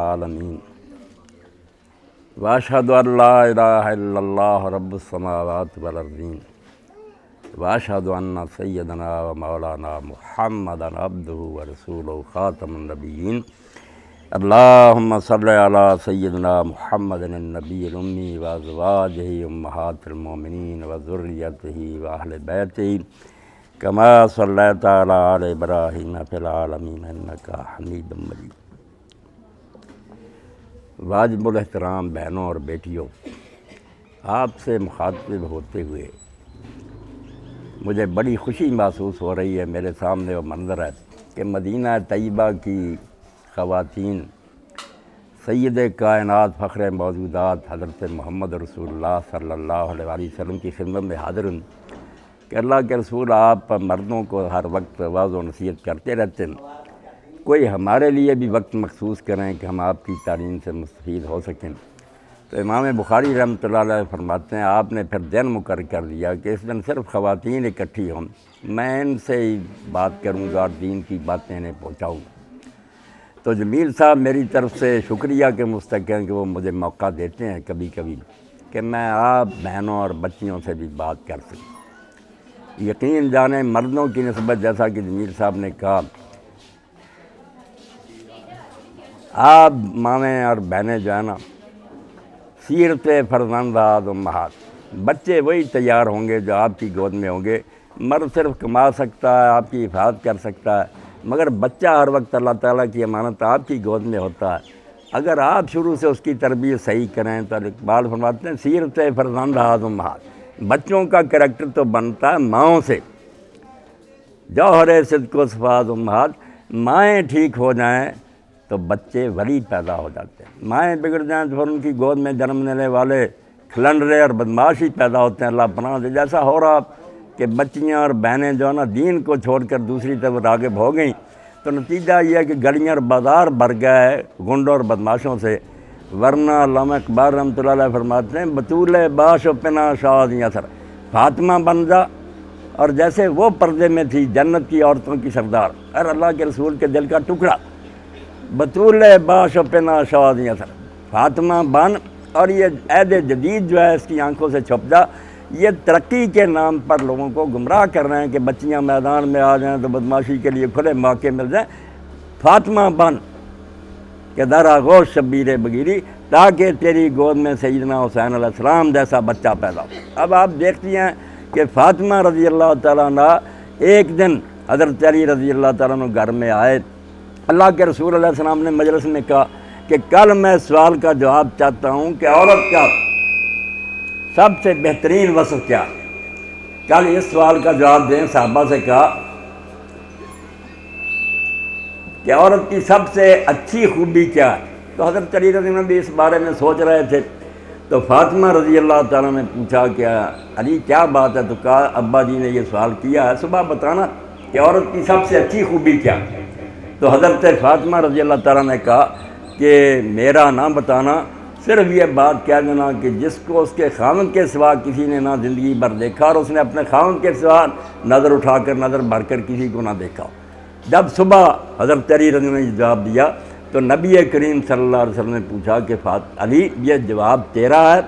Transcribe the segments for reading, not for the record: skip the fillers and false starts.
العالمین واشہد ان لا الہ الا اللہ رب السماوات والارضین واشہد ان سیدنا و مولانا محمدا عبدہ ورسولہ خاتم النبیین اللہم صلی علی سیدنا محمد النبی الامی وازواجہ امہات المومنین وذریتہ واہل بیتہ کما صلیت علی آل ابراہیم فی العالمین انک حمید مجید۔ واجب الاحترام بہنوں اور بیٹیوں، آپ سے مخاطب ہوتے ہوئے مجھے بڑی خوشی محسوس ہو رہی ہے۔ میرے سامنے وہ منظر ہے کہ مدینہ طیبہ کی خواتین سید کائنات فخر موجودات حضرت محمد رسول اللہ صلی اللہ علیہ وسلم کی خدمت میں حاضر ہوں کہ اللہ کے رسول آپ مردوں کو ہر وقت واعظ و نصیحت کرتے رہتے ہیں، کوئی ہمارے لیے بھی وقت مخصوص کریں کہ ہم آپ کی تعلیم سے مستفید ہو سکیں۔ تو امام بخاری رحمۃ اللہ علیہ فرماتے ہیں آپ نے پھر دن مقرر کر دیا کہ اس دن صرف خواتین اکٹھی ہوں، میں ان سے ہی بات کروں گا اور دین کی باتیں انہیں پہنچاؤں گا۔ تو جمیل صاحب میری طرف سے شکریہ کے مستحق ہیں کہ وہ مجھے موقع دیتے ہیں کبھی کبھی کہ میں آپ بہنوں اور بچیوں سے بھی بات کر سکوں۔ یقین جانیں مردوں کی نسبت جیسا کہ جمیل صاحب نے کہا، آپ ماویں اور بہنیں جو ہیں نا، سیرت فرزندات امہات، بچے وہی تیار ہوں گے جو آپ کی گود میں ہوں گے۔ مرد صرف کما سکتا ہے، آپ کی حفاظت کر سکتا ہے، مگر بچہ ہر وقت اللہ تعالیٰ کی امانت آپ کی گود میں ہوتا ہے۔ اگر آپ شروع سے اس کی تربیت صحیح کریں تو اقبال فرماتے ہیں سیرت فرزندات امہات، بچوں کا کریکٹر تو بنتا ہے ماؤں سے۔ جوہر صدق و صفات امہات، مائیں ٹھیک ہو جائیں تو بچے ولی پیدا ہو جاتے ہیں، مائیں بگڑ جائیں تو پھر ان کی گود میں جنم لینے والے کھلنڈرے اور بدماش ہی پیدا ہوتے ہیں۔ اللہ پناہ دے جیسا ہو رہا کہ بچیاں اور بہنیں جو ہے نا دین کو چھوڑ کر دوسری طرف راغب ہو گئیں، تو نتیجہ یہ ہے کہ گلیاں اور بازار بھر گیا ہے گنڈوں اور بدماشوں سے۔ ورنہ علامہ اقبال رحمۃ اللہ علیہ فرماتے ہیں بطول باش و پنا شادی اثر، فاطمہ بن جا اور جیسے وہ پردے میں تھی جنت کی عورتوں کی سردار، اور اللہ کے رسول کے دل کا ٹکڑا، بطول باش و پنا شادی اثر، فاطمہ بن اور یہ عہد جدید جو ہے اس کی آنکھوں سے چھپ جا۔ یہ ترقی کے نام پر لوگوں کو گمراہ کر رہے ہیں کہ بچیاں میدان میں آ جائیں تو بدماشی کے لیے کھلے موقع مل جائیں۔ فاطمہ بن کہ در آغوش شبیر بگیری، تاکہ تیری گود میں سیدنا حسین علیہ السلام جیسا بچہ پیدا ہو۔ اب آپ دیکھتی ہیں کہ فاطمہ رضی اللہ تعالیٰ عنہ ایک دن حضرت علی رضی اللہ تعالیٰ عنہ گھر میں آئے، اللہ کے رسول علیہ السلام نے مجلس میں کہا کہ کل میں سوال کا جواب چاہتا ہوں کہ عورت کا سب سے بہترین وصف کیا؟ کل اس سوال کا جواب دیں۔ صحابہ سے کہا کہ عورت کی سب سے اچھی خوبی کیا ہے؟ تو حضرت علی رضی اللہ عنہ بھی اس بارے میں سوچ رہے تھے، تو فاطمہ رضی اللہ تعالیٰ نے پوچھا کہ علی کیا بات ہے؟ تو کہا ابا جی نے یہ سوال کیا ہے، صبح بتانا کہ عورت کی سب سے اچھی خوبی کیا؟ تو حضرت فاطمہ رضی اللہ تعالیٰ نے کہا کہ میرا نہ بتانا، صرف یہ بات کہہ دینا کہ جس کو اس کے خاوند کے سوا کسی نے نہ زندگی بھر دیکھا اور اس نے اپنے خاوند کے سوا نظر اٹھا کر نظر بھر کر کسی کو نہ دیکھا۔ جب صبح حضرت علی رضی اللہ عنہ نے جواب دیا تو نبی کریم صلی اللہ علیہ وسلم نے پوچھا کہ علی یہ جواب تیرا ہے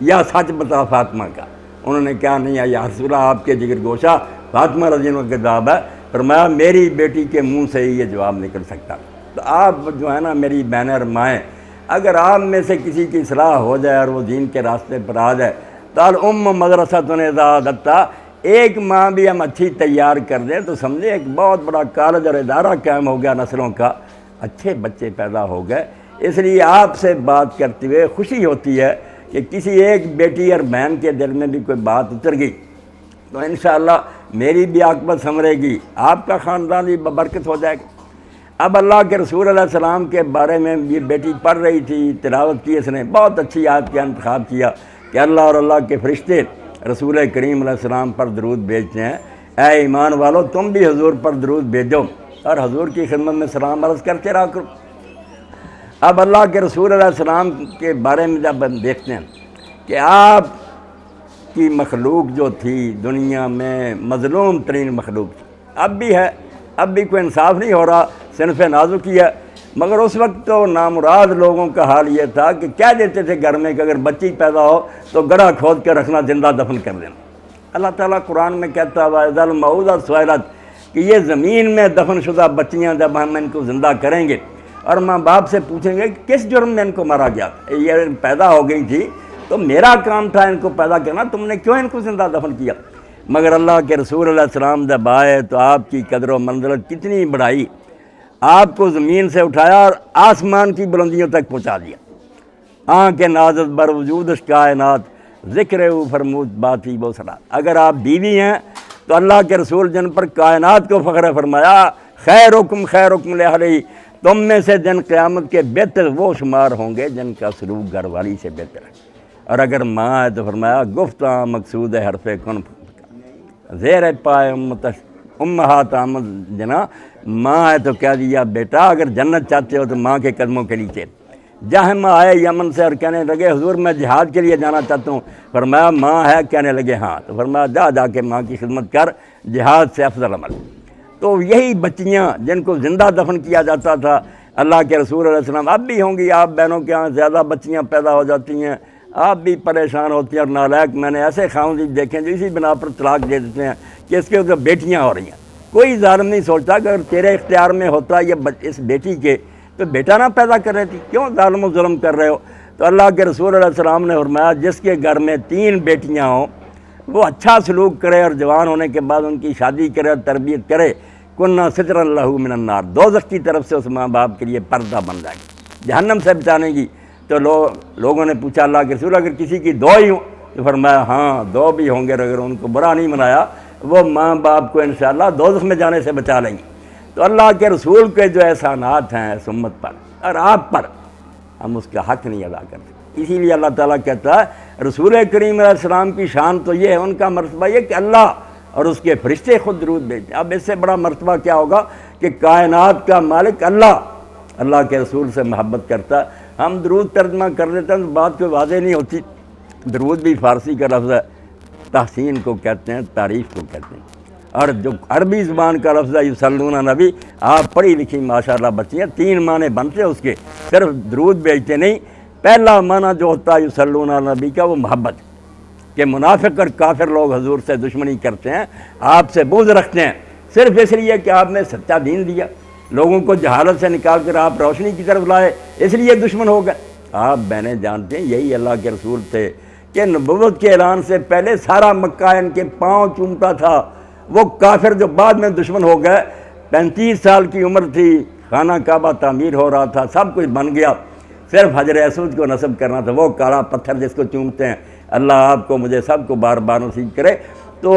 یا سچ بتا فاطمہ کا؟ انہوں نے کہا نہیں ہے یا رسول اللہ آپ کے جگر گوشہ فاطمہ رضی اللہ عنہ کا جواب ہے۔ فرمایا میری بیٹی کے منہ سے ہی یہ جواب نکل سکتا۔ تو آپ جو ہے نا میری بہنیں اور مائیں، اگر آپ میں سے کسی کی اصلاح ہو جائے اور وہ دین کے راستے پر آ جائے تو الام مدرسۃ اذا دتا، ایک ماں بھی ہم اچھی تیار کر دیں تو سمجھے ایک بہت بڑا کالج اور ادارہ قائم ہو گیا، نسلوں کا اچھے بچے پیدا ہو گئے۔ اس لیے آپ سے بات کرتے ہوئے خوشی ہوتی ہے کہ کسی ایک بیٹی اور بہن کے دل میں بھی کوئی بات اتر گئی تو انشاءاللہ میری بھی عاقبت سنورے گی، آپ کا خاندان بھی ببرکت ہو جائے گا۔ اب اللہ کے رسول علیہ السلام کے بارے میں یہ بیٹی پڑھ رہی تھی، تلاوت کی، اس نے بہت اچھی آیت کا انتخاب کیا کہ اللہ اور اللہ کے فرشتے رسول کریم علیہ السلام پر درود بھیجتے ہیں، اے ایمان والو تم بھی حضور پر درود بھیجو اور حضور کی خدمت میں سلام عرض کرتے رہا کرو۔ اب اللہ کے رسول علیہ السلام کے بارے میں جب ہم دیکھتے ہیں کہ آپ کی مخلوق جو تھی دنیا میں مظلوم ترین مخلوق تھی، اب بھی ہے، اب بھی کوئی انصاف نہیں ہو رہا، صنف نازکی ہے، مگر اس وقت تو نامراد لوگوں کا حال یہ تھا کہ کہہ دیتے تھے گھر میں کہ اگر بچی پیدا ہو تو گڑھا کھود کے رکھنا، زندہ دفن کر دینا۔ اللہ تعالیٰ قرآن میں کہتا ہے وَإِذَا الْمَوْءُودَةُ سُئِلَتْ کہ یہ زمین میں دفن شدہ بچیاں جب ہم ان کو زندہ کریں گے اور ماں باپ سے پوچھیں گے کہ کس جرم میں ان کو مارا گیا، یہ پیدا ہو گئی تھی تو میرا کام تھا ان کو پیدا کرنا، تم نے کیوں ان کو زندہ دفن کیا؟ مگر اللہ کے رسول علیہ السلام جب آئے تو آپ کی قدر و منزلت کتنی بڑھائی، آپ کو زمین سے اٹھایا اور آسمان کی بلندیوں تک پہنچا دیا۔ آنکھ نازت بر وجودش کائنات ذکر او فرمود باتی وہ سرا۔ اگر آپ بیوی ہیں تو اللہ کے رسول جن پر کائنات کو فخر فرمایا خیرکم خیرکم لأہلہ، تم میں سے جن قیامت کے بہتر وہ شمار ہوں گے جن کا سلوک گھر والی سے بہتر ہے۔ اور اگر ماں ہے تو فرمایا گفتاں مقصود ہے حرف کن زیر پائے امہات آمد جنا، ماں ہے تو کہہ دیا بیٹا اگر جنت چاہتے ہو تو ماں کے قدموں کے نیچے۔ جہم آئے یمن سے اور کہنے لگے حضور میں جہاد کے لیے جانا چاہتا ہوں، فرمایا ماں ہے، کہنے لگے ہاں، تو فرمایا جا کے ماں کی خدمت کر، جہاد سے افضل عمل۔ تو یہی بچیاں جن کو زندہ دفن کیا جاتا تھا، اللہ کے رسول علیہ السلام اب بھی ہوں گی آپ بہنوں کے ہاں زیادہ بچیاں پیدا ہو جاتی ہیں، آپ بھی پریشان ہوتی ہیں اور نالائق میں نے ایسے خاوند دیکھیں جو اسی بنا پر طلاق دے دیتے ہیں کہ اس کے اوپر بیٹیاں ہو رہی ہیں۔ کوئی ظالم نہیں سوچتا کہ اگر تیرے اختیار میں ہوتا یہ اس بیٹی کے تو بیٹا نہ پیدا کر رہی تھی، کیوں ظالم و ظلم کر رہے ہو؟ تو اللہ کے رسول علیہ السلام نے فرمایا جس کے گھر میں 3 بیٹیاں ہوں وہ اچھا سلوک کرے اور جوان ہونے کے بعد ان کی شادی کرے اور تربیت کرے، کنّا سترا لہو من النار، دوزخ کی طرف سے اس ماں باپ کے لیے پردہ بن جائے گی، جہنم سے بچانے گی۔ تو لوگوں نے پوچھا اللہ کے رسول اگر کسی کی 2 ہی ہوں؟ تو فرمایا ہاں 2 بھی ہوں گے، اگر ان کو برا نہیں منایا وہ ماں باپ کو انشاءاللہ دوزخ میں جانے سے بچا لیں گے۔ تو اللہ کے رسول کے جو احسانات ہیں اس امت پر اور آپ پر، ہم اس کا حق نہیں ادا کرتے۔ اسی لیے اللہ تعالیٰ کہتا ہے رسول کریم علیہ السلام کی شان تو یہ ہے، ان کا مرتبہ یہ کہ اللہ اور اس کے فرشتے خود درود بھیجتے ہیں۔ اب اس سے بڑا مرتبہ کیا ہوگا کہ کائنات کا مالک اللہ کے رسول سے محبت کرتا ہے۔ ہم درود ترجمہ کر لیتے ہیں تو بات کوئی واضح نہیں ہوتی۔ درود بھی فارسی کا لفظ ہے، تحسین کو کہتے ہیں، تعریف کو کہتے ہیں، اور جو عربی زبان کا لفظ ہے یصلون نبی، آپ پڑھی لکھی ماشاءاللہ بچی ہیں، 3 معنی بنتے ہیں اس کے، صرف درود بھیجتے نہیں۔ پہلا معنی جو ہوتا ہے یصلون نبی کا وہ محبت، کہ منافق اور کافر لوگ حضور سے دشمنی کرتے ہیں، آپ سے بغض رکھتے ہیں، صرف اس لیے کہ آپ نے سچا دین دیا، لوگوں کو جہالت سے نکال کر آپ روشنی کی طرف لائے، اس لیے دشمن ہو گئے۔ آپ بہنیں جانتے ہیں یہی اللہ کے رسول تھے کہ نبوت کے اعلان سے پہلے سارا مکہ ان کے پاؤں چومتا تھا۔ وہ کافر جو بعد میں دشمن ہو گئے، 35 سال کی عمر تھی، خانہ کعبہ تعمیر ہو رہا تھا، سب کچھ بن گیا، صرف حجر اسود کو نصب کرنا تھا، وہ کالا پتھر جس کو چومتے ہیں۔ اللہ آپ کو مجھے سب کو بار بار نصیب کرے۔ تو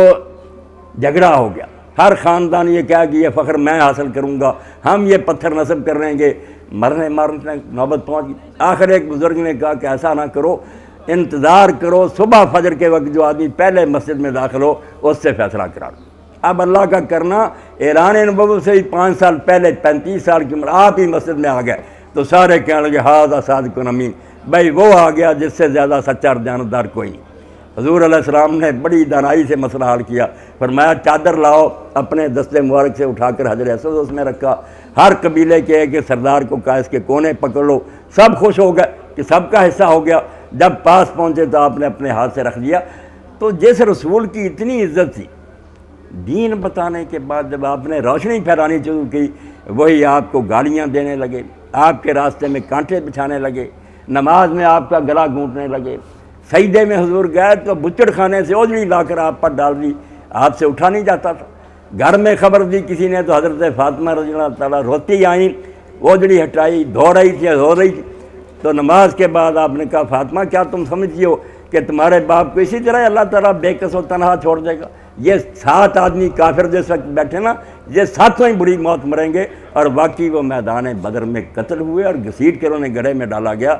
جھگڑا ہو گیا، ہر خاندان یہ کہا کہ یہ فخر میں حاصل کروں گا، ہم یہ پتھر نصب کر لیں گے، مرنے نوبت پہنچ گئی۔ آخر ایک بزرگ نے کہا کہ ایسا نہ کرو، انتظار کرو، صبح فجر کے وقت جو آدمی پہلے مسجد میں داخل ہو اس سے فیصلہ کرا لو۔ اب اللہ کا کرنا، اعلان نبوت سے ہی 5 سال پہلے 35 سال کی عمر آپ ہی مسجد میں آ گئے تو سارے کہنے لگے ھذا صادق امین، بھائی وہ آ گیا جس سے زیادہ سچا اور دیانتدار کوئی نہیں۔ حضور علیہ السلام نے بڑی دانائی سے مسئلہ حل کیا، فرمایا چادر لاؤ، اپنے دستے مبارک سے اٹھا کر حجر اسود اس میں رکھا، ہر قبیلے کے ایک سردار کو کہا اس کے کونے پکڑ لو، سب خوش ہو گئے کہ سب کا حصہ ہو گیا۔ جب پاس پہنچے تو آپ نے اپنے ہاتھ سے رکھ دیا۔ تو جس رسول کی اتنی عزت تھی، دین بتانے کے بعد جب آپ نے روشنی پھیلانی شروع کی، وہی آپ کو گالیاں دینے لگے، آپ کے راستے میں کانٹے بچھانے لگے، نماز میں آپ کا گلا گھونٹنے لگے، سجدے میں حضور گئے تو بچڑ خانے سے اوجڑی لا کر آپ پر ڈال دی، آپ سے اٹھا نہیں جاتا تھا۔ گھر میں خبر دی کسی نے تو حضرت فاطمہ رضی اللہ تعالیٰ روتی آئیں، اوجڑی ہٹائی، دھو رہی تھی، تو نماز کے بعد آپ نے کہا فاطمہ کیا تم سمجھتی ہو کہ تمہارے باپ کو اسی طرح اللہ تعالیٰ بے کس و تنہا چھوڑ دے گا؟ یہ 7 آدمی کافر جس وقت بیٹھے نا، یہ 7 ہی بری موت مریں گے، اور باقی وہ میدان بدر میں قتل ہوئے اور گھسیٹ کر انہیں گڑھے میں ڈالا گیا۔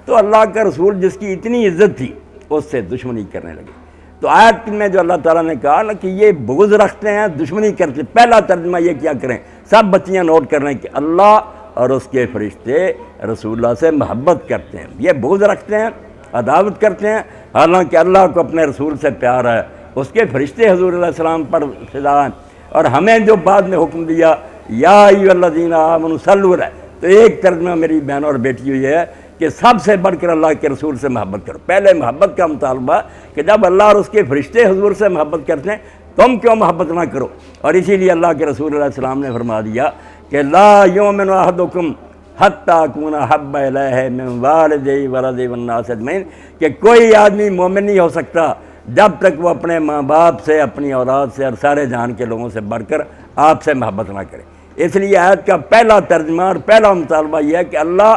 تو اللہ کا رسول جس کی اتنی عزت تھی اس سے دشمنی کرنے لگے۔ تو آیت میں جو اللہ تعالیٰ نے کہا نا کہ یہ بغض رکھتے ہیں، دشمنی کرتے، پہلا ترجمہ یہ کیا کریں، سب بچیاں نوٹ کر رہے ہیں کہ اللہ اور اس کے فرشتے رسول اللہ سے محبت کرتے ہیں، یہ بغض رکھتے ہیں، عداوت کرتے ہیں، حالانکہ اللہ کو اپنے رسول سے پیار ہے، اس کے فرشتے حضور علیہ السلام پر فدا ہیں، اور ہمیں جو بعد میں حکم دیا یا ایھا الذین آمنوا صلوا علیہ، تو ایک ترجمہ میری بہنوں اور بیٹیوں یہ ہے کہ سب سے بڑھ کر اللہ کے رسول سے محبت کرو۔ پہلے محبت کا مطالبہ کہ جب اللہ اور اس کے فرشتے حضور سے محبت کرتے ہیں تم کیوں محبت نہ کرو؟ اور اسی لیے اللہ کے رسول علیہ السلام نے فرما دیا کہ لا یؤمن احدکم حتی اکون احب الیہ من والدیہ وولدیہ والناس اجمعین، کہ کوئی آدمی مومن نہیں ہو سکتا جب تک وہ اپنے ماں باپ سے، اپنی اولاد سے اور سارے جہان کے لوگوں سے بڑھ کر آپ سے محبت نہ کرے۔ اس لیے آیت کا پہلا ترجمہ اور پہلا مطالبہ یہ ہے کہ اللہ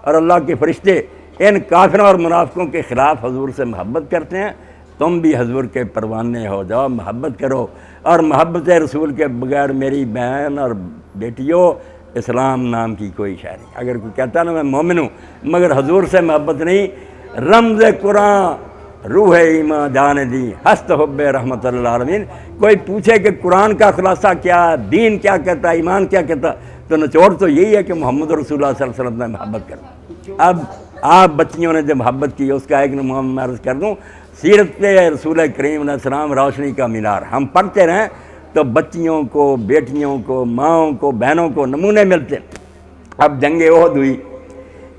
اور اللہ کے فرشتے ان کافروں اور منافقوں کے خلاف حضور سے محبت کرتے ہیں، تم بھی حضور کے پروانے ہو جاؤ، محبت کرو۔ اور محبت رسول کے بغیر میری بہن اور بیٹیوں اسلام نام کی کوئی شے نہیں۔ اگر کوئی کہتا نا میں مومن ہوں مگر حضور سے محبت نہیں، رمز قرآن روح ایمان جان دی ہست حب رحمت اللہ العالمین، کوئی پوچھے کہ قرآن کا خلاصہ کیا ہے، دین کیا کہتا ہے، ایمان کیا کہتا ہے، تو نچوڑ تو یہی ہے کہ محمد رسول اللہ صلی اللہ علیہ وسلم نے محبت کرنا۔ اب آپ بچیوں نے جو محبت کی اس کا ایک نمونہ میں عرض کر دوں، سیرت رسول کریم علیہ السلام روشنی کا مینار، ہم پڑھتے رہیں تو بچیوں کو، بیٹیوں کو، ماؤں کو، بہنوں کو نمونے ملتے۔ اب جنگ احد ہوئی،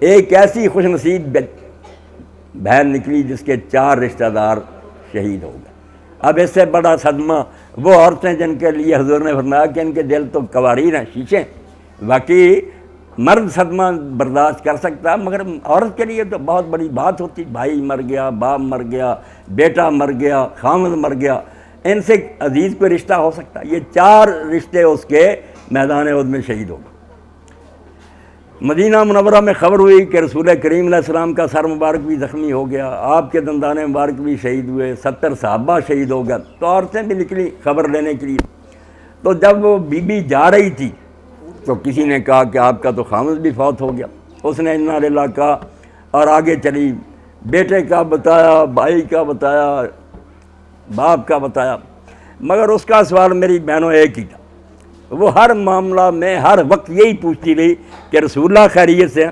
ایک ایسی خوش نصیب بہن نکلی جس کے 4 رشتہ دار شہید ہو گئے۔ اب اس سے بڑا صدمہ وہ عورتیں جن کے لیے حضور نے فرمایا کہ ان کے دل تو قواریر ہیں، شیشے۔ واقعی مرد صدمہ برداشت کر سکتا مگر عورت کے لیے تو بہت بڑی بات ہوتی، بھائی مر گیا، باپ مر گیا، بیٹا مر گیا، خامد مر گیا، ان سے عزیز کوئی رشتہ ہو سکتا؟ یہ 4 رشتے اس کے میدان احد میں شہید ہو گئے۔ مدینہ منورہ میں خبر ہوئی کہ رسول کریم علیہ السلام کا سر مبارک بھی زخمی ہو گیا، آپ کے دندان مبارک بھی شہید ہوئے، 70 صحابہ شہید ہو گئے، تو عورتیں بھی نکلی خبر لینے کے لیے۔ تو جب وہ بی بی جا رہی تھی تو کسی نے کہا کہ آپ کا تو خامد بھی فوت ہو گیا، اس نے انا للہ کہا اور آگے چلی، بیٹے کا بتایا، بھائی کا بتایا، باپ کا بتایا، مگر اس کا سوال میری بہنوں ایک ہی تھا، وہ ہر معاملہ میں ہر وقت یہی پوچھتی رہی کہ رسول اللہ خیریت سے ہیں؟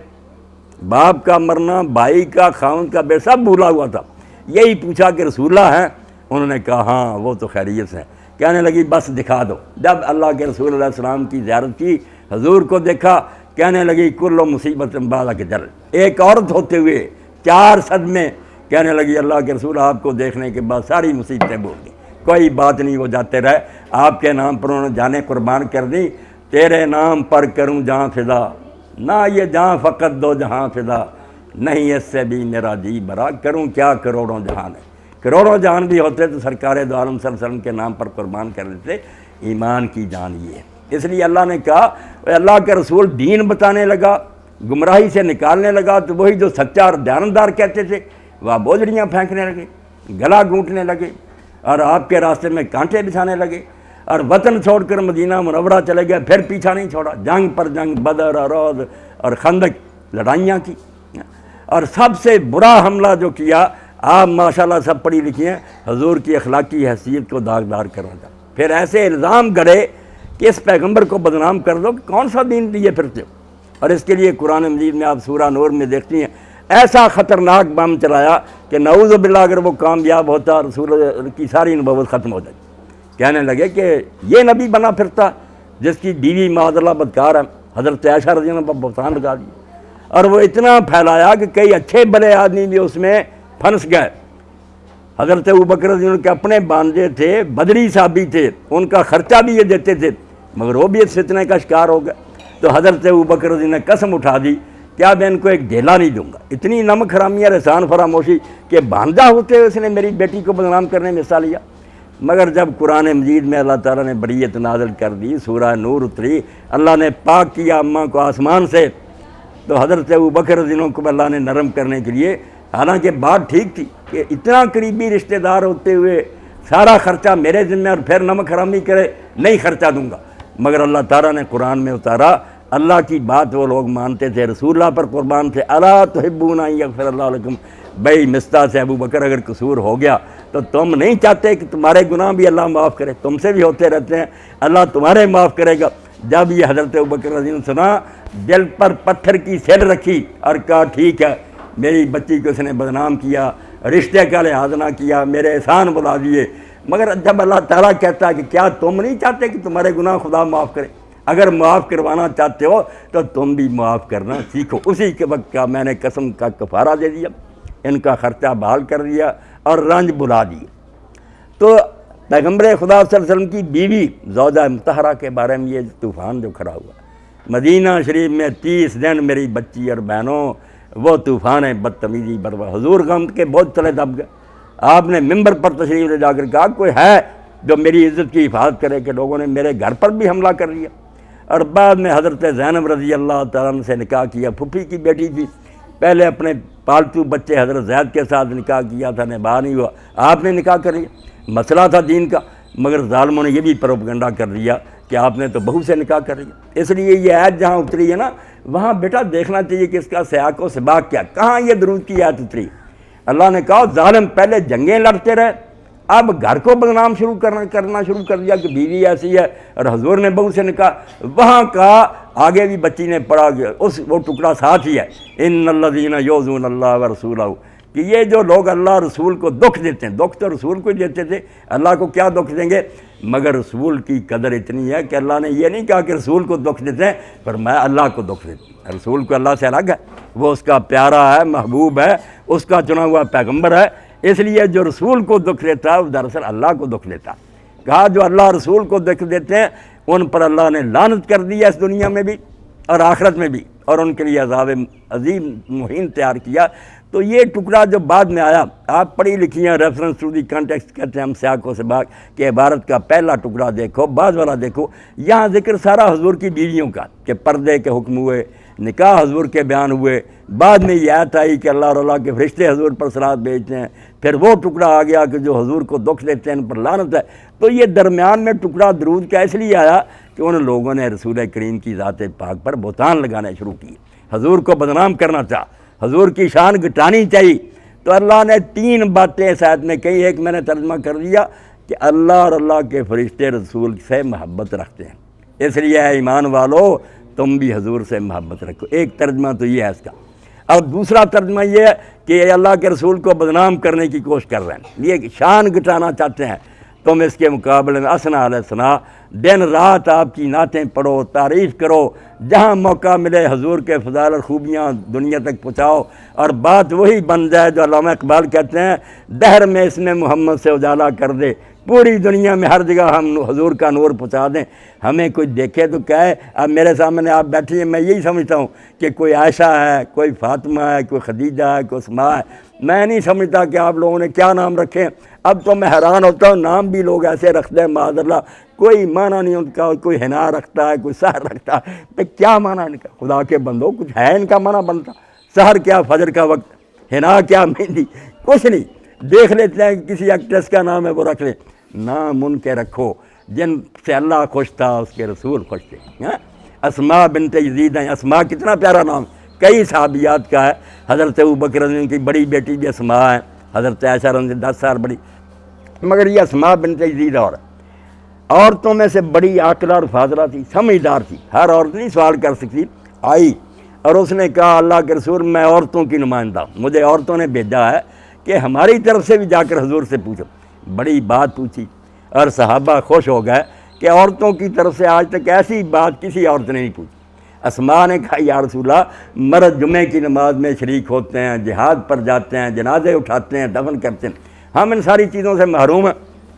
باپ کا مرنا، بھائی کا، خاوند کا، بے سب بھولا ہوا تھا، یہی پوچھا کہ رسول اللہ ہیں؟ انہوں نے کہا ہاں وہ تو خیریت سے ہیں۔ کہنے لگی بس دکھا دو۔ جب اللہ کے رسول علیہ السلام کی زیارت کی، حضور کو دیکھا، کہنے لگی کل مصیبت بعد کے جل، ایک عورت ہوتے ہوئے 4 صدمے، کہنے لگی اللہ کے رسول آپ کو دیکھنے کے بعد ساری مصیبتیں بھول گئی، کوئی بات نہیں، وہ جاتے رہے، آپ کے نام پر انہوں نے جانیں قربان کر دی، تیرے نام پر کروں جہاں فدا، نہ یہ جہاں فقط 2 جہاں فدا، نہیں اس سے بھی میرا جی برا، کروں کیا کروڑوں جہان ہے، کروڑوں جہان بھی ہوتے تو سرکار دو عالم صلی اللہ علیہ وسلم کے نام پر قربان کر دیتے۔ ایمان کی جان یہ ہے، اس لیے اللہ نے کہا اللہ کے رسول دین بتانے لگا، گمراہی سے نکالنے لگا، تو وہی جو سچا اور دیانتدار کہتے تھے وہ بوجھڑیاں پھینکنے لگے، گلا گھونٹنے لگے اور آپ کے راستے میں کانٹے بچھانے لگے، اور وطن چھوڑ کر مدینہ منورہ چلے گئے، پھر پیچھا نہیں چھوڑا، جنگ پر جنگ، بدر اور احد اور خندق لڑائیاں کی، اور سب سے برا حملہ جو کیا، آپ ماشاءاللہ سب پڑھی لکھی ہیں، حضور کی اخلاقی حیثیت کو داغدار کرنا تھا، پھر ایسے الزام گڑے کہ اس پیغمبر کو بدنام کر دو کہ کون سا دین لیے پھرتے ہو، اور اس کے لیے قرآن مجید میں آپ سورہ نور میں دیکھتی ہیں ایسا خطرناک بم چلایا کہ نعوذ باللہ اگر وہ کامیاب ہوتا رسول کی ساری نبوت ختم ہو جاتی۔ کہنے لگے کہ یہ نبی بنا پھرتا جس کی بیوی معاذ اللہ بدکار ہے، حضرت عائشہ رضی اللہ عنہ پر بہتان لگا دی، اور وہ اتنا پھیلایا کہ کئی اچھے بڑے آدمی بھی اس میں پھنس گئے۔ حضرت ابوبکر رضی اللہ عنہ کے اپنے بانجے تھے، بدری صحابی تھے، ان کا خرچہ بھی یہ دیتے تھے، مگر وہ بھی اس فتنے کا شکار ہو گئے۔ تو حضرت ابوبکر رضی اللہ نے قسم اٹھا دی کیا میں ان کو ایک ڈھیلا نہیں دوں گا، اتنی نمک حرامی اور احسان فراموشی کہ بانجا ہوتے ہوئے اس نے میری بیٹی کو بدنام کرنے میں حصہ لیا۔ مگر جب قرآن مجید میں اللہ تعالیٰ نے بریت نازل کر دی، سورہ نور اتری، اللہ نے پاک کیا اماں کو آسمان سے، تو حضرت ابوبکر رضی اللہ عنہ کو اللہ نے نرم کرنے کے لیے، حالانکہ بات ٹھیک تھی کہ اتنا قریبی رشتہ دار ہوتے ہوئے سارا خرچہ میرے ذمہ اور پھر نمک حرامی کرے، نہیں خرچہ دوں گا، مگر اللہ تعالیٰ نے قرآن میں اتارا، اللہ کی بات وہ لوگ مانتے تھے، رسول اللہ پر قربان تھے، الا تحبون ان یغفر اللہ لکم، بھائی مستہ سے ابوبکر اگر قصور ہو گیا تو تم نہیں چاہتے کہ تمہارے گناہ بھی اللہ معاف کرے، تم سے بھی ہوتے رہتے ہیں، اللہ تمہارے معاف کرے گا۔ جب یہ حضرت ابوبکر رضی اللہ عنہ سنا، دل پر پتھر کی سیل رکھی اور کہا ٹھیک ہے، میری بچی کو اس نے بدنام کیا، رشتے کا لحاظ نہ کیا، میرے احسان بلا دیے، مگر جب اللہ تعالیٰ کہتا ہے کہ کیا تم نہیں چاہتے کہ تمہارے گناہ خدا معاف کرے، اگر معاف کروانا چاہتے ہو تو تم بھی معاف کرنا سیکھو۔ اسی کے وقت کا میں نے قسم کا کفارہ دے دیا، ان کا خرچہ بحال کر دیا اور رنج بلا دیا۔ تو پیغمبر خدا صلی اللہ علیہ وسلم کی بیوی زوجہ مطہرہ کے بارے میں یہ طوفان جو کھڑا ہوا، مدینہ شریف میں 30 دن میری بچی اور بہنوں وہ طوفان بدتمیزی بروا، حضور غم کے بہت تلے دب گئے۔ آپ نے ممبر پر تشریف لے جا کر کہا کوئی ہے جو میری عزت کی حفاظت کرے، کہ لوگوں نے میرے گھر پر بھی حملہ کر لیا۔ اور بعد میں حضرت زینب رضی اللہ تعالیٰ عنہ سے نکاح کیا، پھوپھی کی بیٹی تھی، پہلے اپنے پالتو بچے حضرت زید کے ساتھ نکاح کیا تھا، نباہ نہیں ہوا، آپ نے نکاح کر لیا، مسئلہ تھا دین کا، مگر ظالموں نے یہ بھی پروپیگنڈا کر دیا کہ آپ نے تو بہو سے نکاح کر لیا۔ اس لیے یہ آیت جہاں اتری ہے نا، وہاں بیٹا دیکھنا چاہیے کہ اس کا سیاق و سباق کیا، کہاں یہ درود کی آیت اتری۔ اللہ نے کہا ظالم پہلے جنگیں لڑتے رہے، اب گھر کو بدنام کرنا شروع کر دیا کہ بیوی ایسی ہے اور حضور نے بہو سے نکاح۔ وہاں کہا آگے بھی بچی نے پڑھا گیا، وہ ٹکڑا ساتھ ہی ہے، ان الذین یؤذون اللہ ورسولہ، کہ یہ جو لوگ اللہ رسول کو دکھ دیتے ہیں، دکھ تو رسول کو ہی دیتے تھے، اللہ کو کیا دکھ دیں گے، مگر رسول کی قدر اتنی ہے کہ اللہ نے یہ نہیں کہا کہ رسول کو دکھ دیتے ہیں، فرمایا اللہ کو دکھ دیتے ہیں۔ رسول کو اللہ سے الگ ہے، وہ اس کا پیارا ہے، محبوب ہے، اس کا چنا ہوا پیغمبر ہے، اس لیے جو رسول کو دکھ دیتا ہے وہ دراصل اللہ کو دکھ دیتا ہے۔ کہا جو اللہ رسول کو دکھ دیتے ہیں ان پر اللہ نے لعنت کر دی ہے اس دنیا میں بھی اور آخرت میں بھی، اور ان کے لیے عذاب عظیم مہین تیار کیا۔ تو یہ ٹکڑا جو بعد میں آیا، آپ پڑھی لکھی ہیں، ریفرنس ٹو دی کانٹیکسٹ کہتے ہیں ہم سیاق و سباق، کہ عبارت کا پہلا ٹکڑا دیکھو، بعد والا دیکھو، یہاں ذکر سارا حضور کی بیویوں کا کہ پردے کے حکم ہوئے، نکاح حضور کے بیان ہوئے، بعد میں یہ آیت آئی کہ اللہ اور اللہ کے فرشتے حضور پر صلوات بھیجتے ہیں، پھر وہ ٹکڑا آ گیا کہ جو حضور کو دکھ دیتے ہیں ان پر لعنت ہے۔ تو یہ درمیان میں ٹکڑا درود کا اس لیے آیا کہ ان لوگوں نے رسول کریم کی ذات پاک پر بہتان لگانے شروع کیے، حضور کو بدنام کرنا چاہا، حضور کی شان گھٹانی چاہیے۔ تو اللہ نے 3 باتیں اس آیت میں کہی، ایک میں نے ترجمہ کر دیا کہ اللہ اور اللہ کے فرشتے رسول سے محبت رکھتے ہیں، اس لیے اے ایمان والو تم بھی حضور سے محبت رکھو، ایک ترجمہ تو یہ ہے اس کا۔ اور دوسرا ترجمہ یہ ہے کہ اللہ کے رسول کو بدنام کرنے کی کوشش کر رہے ہیں، یہ شان گھٹانا چاہتے ہیں، تم اس کے مقابلے میں اسنا علیہ ثنا، دن رات آپ کی نعتیں پڑھو، تعریف کرو، جہاں موقع ملے حضور کے فضائل اور خوبیاں دنیا تک پہنچاؤ، اور بات وہی بن جائے جو علامہ اقبال کہتے ہیں، دہر میں اس میں محمد سے اجالا کر دے، پوری دنیا میں ہر جگہ ہم حضور کا نور پہنچا دیں۔ ہمیں کوئی دیکھے تو کہے، اب میرے سامنے آپ بیٹھے ہیں، میں یہی سمجھتا ہوں کہ کوئی عائشہ ہے، کوئی فاطمہ ہے، کوئی خدیجہ ہے، کوئی اسماء ہے، میں نہیں سمجھتا کہ آپ لوگوں نے کیا نام رکھے۔ اب تو میں حیران ہوتا ہوں، نام بھی لوگ ایسے رکھتے ہیں معاذ اللہ، کوئی معنی نہیں ان کا، کوئی حنا رکھتا ہے، کوئی سحر رکھتا ہے، تو کیا معنی ان کا؟ خدا کے بندو کچھ ہے ان کا معنی بنتا؟ سحر کیا فجر کا وقت، حنا کیا مہندی، کچھ نہیں، دیکھ لیتے ہیں کہ کسی ایکٹریس کا نام ہے وہ رکھ لیں، نام ان کے رکھو جن سے اللہ خوش تھا، اس کے رسول خوش تھے۔ اسماء بنت یزید ہیں، اسماء کتنا پیارا نام، کئی صحابیات کا ہے، حضرت ابوبکر رضی اللہ عنہ کی بڑی بیٹی بھی اسماء ہے، حضرت عائشہ رضی اللہ عنہ 10 سال بڑی، مگر یہ اسماء بنت یزید اور عورتوں میں سے بڑی عاقلہ اور فاضلہ تھی، سمجھدار تھی، ہر عورت نہیں سوال کر سکتی، آئی اور اس نے کہا اللہ کے رسول میں عورتوں کی نمائندہ ہوں، مجھے عورتوں نے بھیجا ہے کہ ہماری طرف سے بھی جا کر حضور سے پوچھو۔ بڑی بات پوچھی اور صحابہ خوش ہو گئے کہ عورتوں کی طرف سے آج تک ایسی بات کسی عورت نے نہیں پوچھی۔ اسماء نے کہا یا رسول اللہ، مرد جمعے کی نماز میں شریک ہوتے ہیں، جہاد پر جاتے ہیں، جنازے اٹھاتے ہیں، دفن کرتے ہیں، ہم ان ساری چیزوں سے محروم ہیں،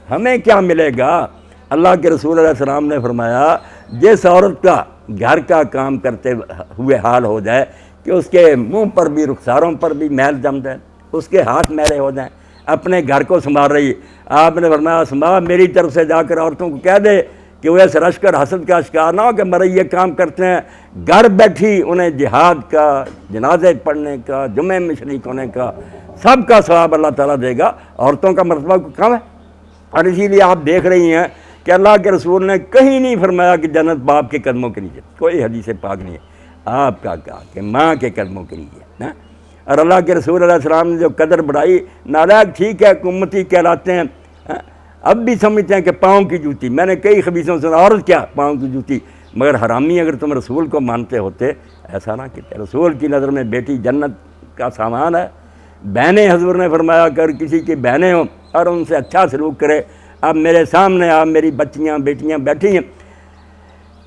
ہمیں کیا ملے گا؟ اللہ کے رسول علیہ السلام نے فرمایا جس عورت کا گھر کا کام کرتے ہوئے حال ہو جائے کہ اس کے منہ پر بھی رخساروں پر بھی میل جم جائے، اس کے ہاتھ میلے ہو جائیں، اپنے گھر کو سنبھال رہی ہے، آپ نے فرمایا اسماء میری طرف سے جا کر عورتوں کو کہہ دے کہ وہ ایسے رشک اور حسد کا شکار نہ ہو کہ مرے یہ کام کرتے ہیں، گھر بیٹھی انہیں جہاد کا، جنازے پڑھنے کا، جمعے میں شریک ہونے کا سب کا ثواب اللہ تعالیٰ دے گا، عورتوں کا مرتبہ کم ہے۔ اور اسی لیے آپ دیکھ رہی ہیں کہ اللہ کے رسول نے کہیں نہیں فرمایا کہ جنت باپ کے قدموں کے نیچے، کوئی حدیث پاک نہیں ہے، آپ کا کہا کہ ماں کے قدموں کے نیچے نا۔ اور اللہ کے رسول علیہ السلام نے جو قدر بڑھائی، نالائق ٹھیک ہے امتی کہلاتے ہیں، اب بھی سمجھتے ہیں کہ پاؤں کی جوتی، میں نے کئی خبیثوں سے عورت کیا پاؤں کی جوتی، مگر حرامی اگر تم رسول کو مانتے ہوتے ایسا نہ کہتے۔ رسول کی نظر میں بیٹی جنت کا سامان ہے، بہنیں حضور نے فرمایا اگر کسی کی بہنیں ہوں اور ان سے اچھا سلوک کرے، اب میرے سامنے آپ میری بچیاں بیٹیاں بیٹھی ہیں،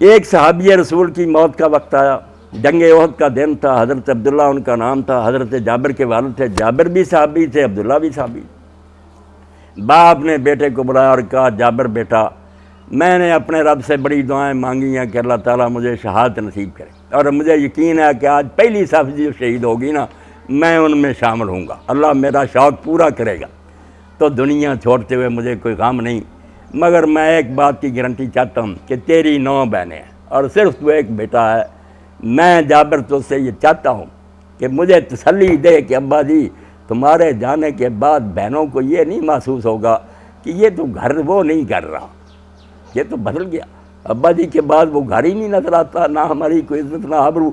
ایک صحابی رسول کی موت کا وقت آیا، جنگ احد کا دن تھا، حضرت عبداللہ ان کا نام تھا، حضرت جابر کے والد تھے، جابر بھی صحابی تھے، عبداللہ بھی صحابی۔ باپ نے بیٹے کو بلایا اور کہا جابر بیٹا، میں نے اپنے رب سے بڑی دعائیں مانگی ہیں کہ اللہ تعالیٰ مجھے شہادت نصیب کرے، اور مجھے یقین ہے کہ آج پہلی صف جو شہید ہوگی نا میں ان میں شامل ہوں گا، اللہ میرا شوق پورا کرے گا۔ تو دنیا چھوڑتے ہوئے مجھے کوئی غم نہیں، مگر میں ایک بات کی گارنٹی چاہتا ہوں کہ تیری 9 بہنیں ہیں اور صرف تو ایک بیٹا ہے۔ میں جابر تو سے یہ چاہتا ہوں کہ مجھے تسلی دے کہ ابا جی تمہارے جانے کے بعد بہنوں کو یہ نہیں محسوس ہوگا کہ یہ تو گھر وہ نہیں کر رہا، یہ تو بدل گیا، ابا جی کے بعد وہ گھر ہی نہیں نظر آتا، نہ ہماری کوئی عزت نہ آبرو۔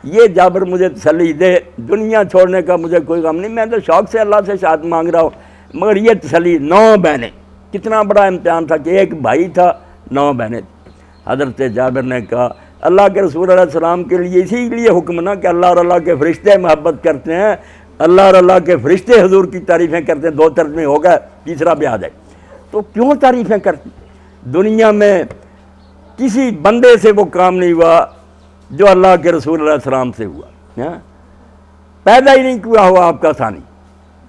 یہ جابر مجھے تسلی دے، دنیا چھوڑنے کا مجھے کوئی غم نہیں، میں تو شوق سے اللہ سے شہادت مانگ رہا ہوں، مگر یہ تسلی 9 بہنیں، کتنا بڑا امتحان تھا کہ ایک بھائی تھا 9 بہنیں۔ حضرت جابر نے کہا اللہ کے رسول علیہ السلام کے لیے اسی لیے حکم نہ کہ اللہ اور اللہ کے فرشتے محبت کرتے ہیں، اللہ اور اللہ کے فرشتے حضور کی تعریفیں کرتے ہیں، 2 ترجمے ہو گئے، تیسرا بھی آ جائے تو کیوں تعریفیں کرتی؟ دنیا میں کسی بندے سے وہ کام نہیں ہوا جو اللہ کے رسول علیہ السلام سے ہوا، پیدا ہی نہیں کیا ہوا آپ کا ثانی۔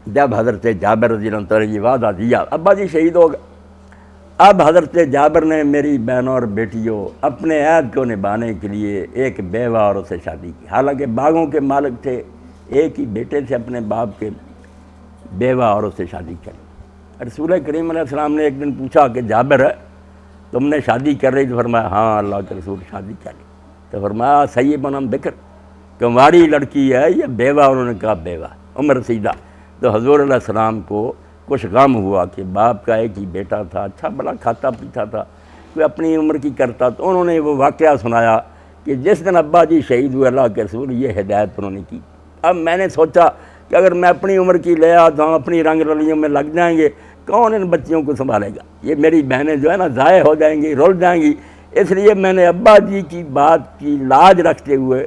جب حضرت جابر رضی اللہ عنہ نے یہ وعدہ دیا، ابا جی شہید ہو گئے، اب حضرت جابر نے میری بہنوں اور بیٹیوں اپنے عہد کو نبھانے کے لیے ایک بیوہ عورت سے شادی کی، حالانکہ باغوں کے مالک تھے، ایک ہی بیٹے سے اپنے باپ کے، بیوہ عورت سے شادی کی۔ رسول کریم علیہ السلام نے ایک دن پوچھا کہ جابر تم نے شادی کر رہی؟ تو فرمایا ہاں اللہ کے رسول شادی کر لی۔ تو فرمایا صحیح بنم بکر، کنواری لڑکی ہے یا بیوہ؟ انہوں نے کہا بیوہ، عمر رسیدہ۔ تو حضور علیہ السلام کو کچھ غم ہوا کہ باپ کا ایک ہی بیٹا تھا، اچھا بڑا کھاتا پیتا تھا، کوئی اپنی عمر کی کرتا، تو انہوں نے وہ واقعہ سنایا کہ جس دن ابا جی شہید ہوئے اللہ کے رسول، یہ ہدایت انہوں نے کی۔ اب میں نے سوچا کہ اگر میں اپنی عمر کی لے آتا ہوں، اپنی رنگ رلیوں میں لگ جائیں گے، کون ان بچیوں کو سنبھالے گا؟ یہ میری بہنیں جو ہے نا ضائع ہو جائیں گی، رول جائیں گی۔ اس لیے میں نے ابا جی کی بات کی لاج رکھتے ہوئے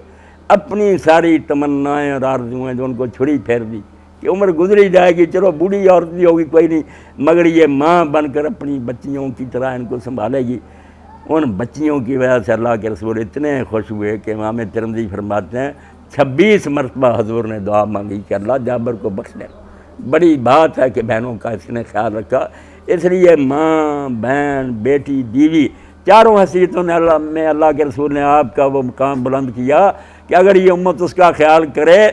اپنی ساری تمنائیں اور آرزوئیں جو ان کو چھری پھیر دی کہ عمر گزری جائے گی، چلو بوڑھی عورت بھی ہوگی کوئی نہیں، مگر یہ ماں بن کر اپنی بچیوں کی طرح ان کو سنبھالے گی۔ ان بچیوں کی وجہ سے اللہ کے رسول اتنے خوش ہوئے کہ امام ترمذی فرماتے ہیں 26 مرتبہ حضور نے دعا مانگی کہ اللہ جابر کو بخش دے۔ بڑی بات ہے کہ بہنوں کا اس نے خیال رکھا، اس لیے ماں، بہن، بیٹی، بیوی، چاروں حیثیتوں نے اللہ کے رسول نے آپ کا وہ مقام بلند کیا کہ اگر یہ امت اس کا خیال کرے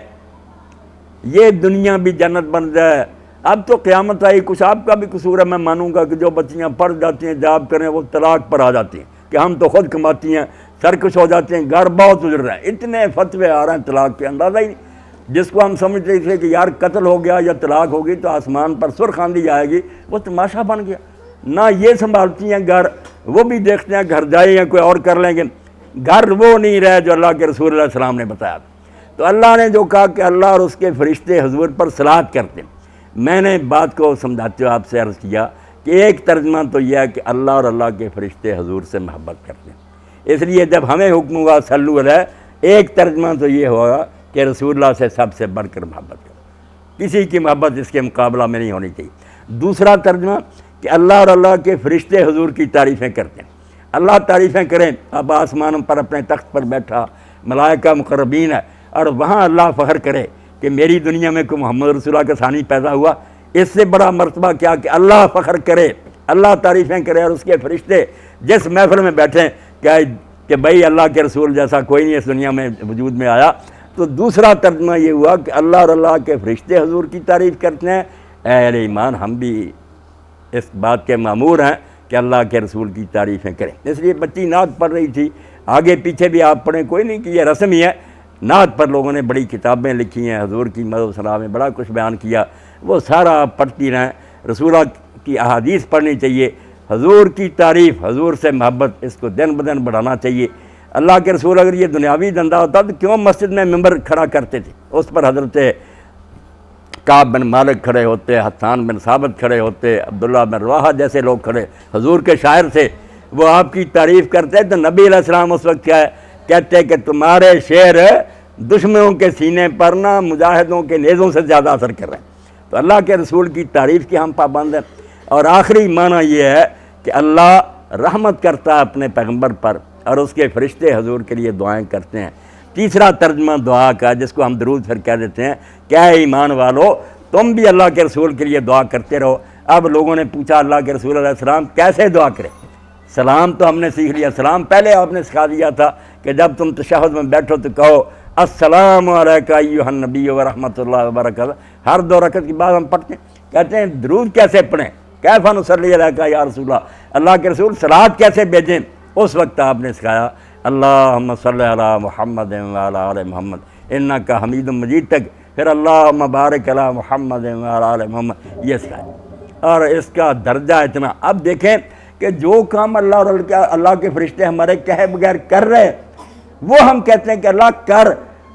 یہ دنیا بھی جنت بن جائے۔ اب تو قیامت آئی، کچھ آپ کا بھی قصور ہے، میں مانوں گا کہ جو بچیاں پڑھ جاتی ہیں جاب کریں وہ طلاق پر آ جاتی ہیں کہ ہم تو خود کماتی ہیں، سرکش ہو جاتے ہیں، گھر بہت گزر رہے ہیں، اتنے فتوے آ رہے ہیں طلاق کے، اندازہ ہی نہیں۔ جس کو ہم سمجھتے تھے کہ یار قتل ہو گیا یا طلاق ہوگی تو آسمان پر سرخ آندھی آئے گی، وہ تماشا بن گیا۔ نہ یہ سنبھالتی ہیں گھر، وہ بھی دیکھتے ہیں گھر جائے یا کوئی اور کر لیں گے، گھر وہ نہیں رہے جو اللہ کے رسول علیہ السلام نے بتایا۔ تو اللہ نے جو کہا کہ اللہ اور اس کے فرشتے حضور پر صلوات کرتے ہیں، میں نے بات کو سمجھاتے ہوئے آپ سے عرض کیا کہ ایک ترجمہ تو یہ ہے کہ اللہ اور اللہ کے فرشتے حضور سے محبت کرتے ہیں، اس لیے جب ہمیں حکم ہوا صلو علیہ، ایک ترجمہ تو یہ ہوگا کہ رسول اللہ سے سب سے بڑھ کر محبت کرو، کسی کی محبت اس کے مقابلہ میں نہیں ہونی چاہیے۔ دوسرا ترجمہ کہ اللہ اور اللہ کے فرشتے حضور کی تعریفیں کرتے ہیں، اللہ تعریفیں کریں، اب آسمان پر اپنے تخت پر بیٹھا، ملائکہ مقربین ہے، اور وہاں اللہ فخر کرے کہ میری دنیا میں کوئی محمد رسول اللہ کا ثانی پیدا ہوا، اس سے بڑا مرتبہ کیا کہ اللہ فخر کرے، اللہ تعریفیں کرے اور اس کے فرشتے جس محفل میں بیٹھیں کہ بھائی اللہ کے رسول جیسا کوئی نہیں اس دنیا میں وجود میں آیا۔ تو دوسرا ترجمہ یہ ہوا کہ اللہ اور اللہ کے فرشتے حضور کی تعریف کرتے ہیں، اہل ایمان ہم بھی اس بات کے مامور ہیں کہ اللہ کے رسول کی تعریفیں کریں۔ اس لیے بچی نعت پڑھ رہی تھی، آگے پیچھے بھی آپ پڑھیں، کوئی نہیں کہ یہ رسم ہی ہے، نعت پر لوگوں نے بڑی کتابیں لکھی ہیں، حضور کی مدح و ثنا میں بڑا کچھ بیان کیا، وہ سارا آپ پڑھتی رہیں۔ رسول اللہ کی احادیث پڑھنی چاہیے، حضور کی تعریف، حضور سے محبت، اس کو دن بدن بڑھانا چاہیے۔ اللہ کے رسول اگر یہ دنیاوی دندہ ہوتا تو کیوں مسجد میں ممبر کھڑا کرتے تھے؟ اس پر حضرت کعب بن مالک کھڑے ہوتے، حسان بن ثابت کھڑے ہوتے، عبداللہ بن رواحہ جیسے لوگ کھڑے، حضور کے شاعر تھے، وہ آپ کی تعریف کرتے تو نبی علیہ السلام اس وقت کیا ہے کہتے کہ تمہارے شعر دشمنوں کے سینے پر نہ مجاہدوں کے نیزوں سے زیادہ اثر کر رہے ہیں۔ تو اللہ کے رسول کی تعریف کی ہم پابند ہیں۔ اور آخری معنی یہ ہے کہ اللہ رحمت کرتا ہے اپنے پیغمبر پر، اور اس کے فرشتے حضور کے لیے دعائیں کرتے ہیں۔ تیسرا ترجمہ دعا کا جس کو ہم درود پھر کہہ دیتے ہیں، کیا ایمان والو تم بھی اللہ کے رسول کے لیے دعا کرتے رہو۔ اب لوگوں نے پوچھا اللہ کے رسول علیہ السلام کیسے دعا کریں؟ سلام تو ہم نے سیکھ لیا، سلام پہلے آپ نے سکھا دیا تھا کہ جب تم تشہد میں بیٹھو تو کہو السلام علیکہ ایھا النبی ورحمۃ اللہ وبرکاتہ۔ ہر 2 رکعت کے بعد ہم پڑھتے ہیں، کہتے ہیں درود کیسے پڑھیں، کیف نصلی علیکہ یا رسول اللہ کے رسول صلوات کیسے بھیجیں؟ اس وقت آپ نے سکھایا اللہم صلی علی محمد وعلی آل محمد انک حمید مجید تک، پھر اللہم بارک علی محمد وعلی آل محمد، یہ سکھایا۔ اور اس کا درجہ اتنا، اب دیکھیں کہ جو کام اللہ اور اللہ کے فرشتے ہمارے کہے بغیر کر رہے وہ ہم کہتے ہیں کہ اللہ کر،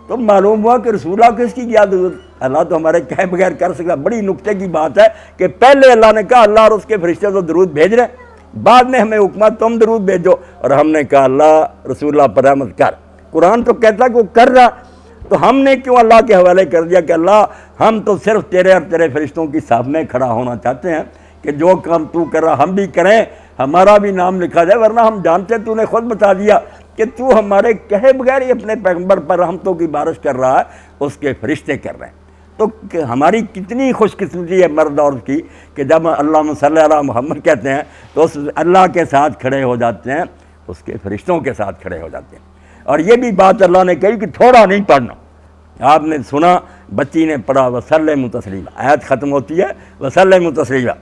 تو معلوم ہوا کہ رسول اللہ کس کی کیا ضرورت، اللہ تو ہمارے کہے بغیر کر سکتا۔ بڑی نکتے کی بات ہے کہ پہلے اللہ نے کہا اللہ اور اس کے فرشتے تو درود بھیج رہے ہیں، بعد میں ہمیں حکم تم درود بھیجو، اور ہم نے کہا اللہ رسول اللہ پر رحمت کر۔ قرآن تو کہتا کہ وہ کر رہا، تو ہم نے کیوں اللہ کے حوالے کر دیا کہ اللہ ہم تو صرف تیرے اور تیرے فرشتوں کی صف میں کھڑا ہونا چاہتے ہیں کہ جو کام تو کر رہا ہم بھی کریں، ہمارا بھی نام لکھا جائے، ورنہ ہم جانتے تو نے خود بتا دیا کہ تو ہمارے کہے بغیر ہی اپنے پیغمبر پر رحمتوں کی بارش کر رہا ہے، اس کے فرشتے کر رہے ہیں۔ تو ہماری کتنی خوش قسمتی ہے مرد اور کی کہ جب اللہم صلی علی محمد کہتے ہیں تو اس اللہ کے ساتھ کھڑے ہو جاتے ہیں، اس کے فرشتوں کے ساتھ کھڑے ہو جاتے ہیں۔ اور یہ بھی بات اللہ نے کہی کہ تھوڑا نہیں پڑھنا، آپ نے سنا بچی نے پڑھا وسلم تسلیما، آیت ختم ہوتی ہے وسلم تسلیما۔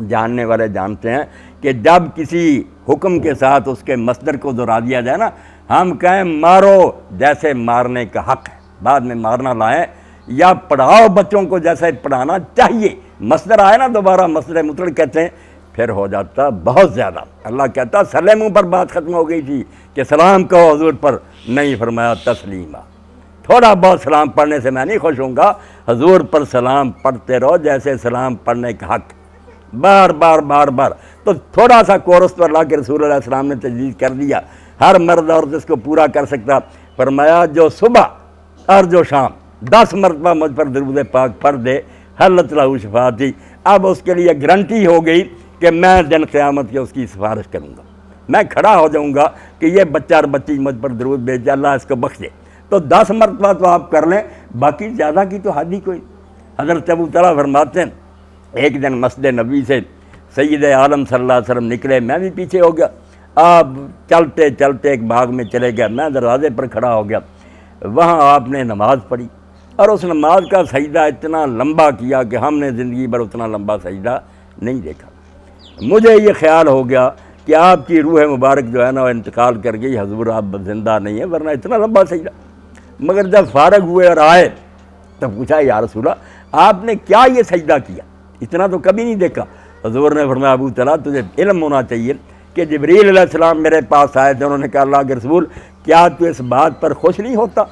جاننے والے جانتے ہیں کہ جب کسی حکم کے ساتھ اس کے مصدر کو دہرا دیا جائے نا، ہم کہیں مارو جیسے مارنے کا حق ہے، بعد میں مارنا لائیں، یا پڑھاؤ بچوں کو جیسے پڑھانا چاہیے، مصدر آئے نا دوبارہ مصدر مطلق کہتے ہیں، پھر ہو جاتا بہت زیادہ۔ اللہ کہتا سلیم پر بات ختم ہو گئی تھی کہ سلام کہو حضور پر، نہیں فرمایا تسلیمہ۔ تھوڑا بہت سلام پڑھنے سے میں نہیں خوش ہوں گا، حضور پر سلام پڑھتے رہو جیسے سلام پڑھنے کا حق، بار بار بار بار۔ تو تھوڑا سا کورس تو اللہ کے رسول علیہ السلام نے تجویز کر دیا، ہر مرد عورت اس کو پورا کر سکتا۔ فرمایا جو صبح اور جو شام 10 مرتبہ مجھ پر درود پاک پڑھ دے حلت لہ شفاعتی، اب اس کے لیے گارنٹی ہو گئی کہ میں دن قیامت کے اس کی سفارش کروں گا، میں کھڑا ہو جاؤں گا کہ یہ بچہ اور بچی مجھ پر درود بھیجے، اللہ اس کو بخش دے۔ تو 10 مرتبہ تو آپ کر لیں، باقی زیادہ کی تو حد ہی کوئی۔ حضرت ابو طلحہ فرماتے ہیں ایک دن مسجد نبوی سے سید عالم صلی اللہ علیہ وسلم نکلے، میں بھی پیچھے ہو گیا، آپ چلتے چلتے ایک باغ میں چلے گئے، میں دروازے پر کھڑا ہو گیا، وہاں آپ نے نماز پڑھی، اور اس نماز کا سجدہ اتنا لمبا کیا کہ ہم نے زندگی بھر اتنا لمبا سجدہ نہیں دیکھا۔ مجھے یہ خیال ہو گیا کہ آپ کی روح مبارک جو ہے نا وہ انتقال کر گئی، حضور آپ زندہ نہیں ہیں، ورنہ اتنا لمبا سجدہ۔ مگر جب فارغ ہوئے اور آئے تب پوچھا یا رسول اللہ آپ نے کیا یہ سجدہ کیا، اتنا تو کبھی نہیں دیکھا۔ حضور نے فرمایا ابو طلحہ تجھے علم ہونا چاہیے کہ جبریل علیہ السلام میرے پاس آئے تھے، انہوں نے کہا اللہ کے رسول کیا تو اس بات پر خوش نہیں ہوتا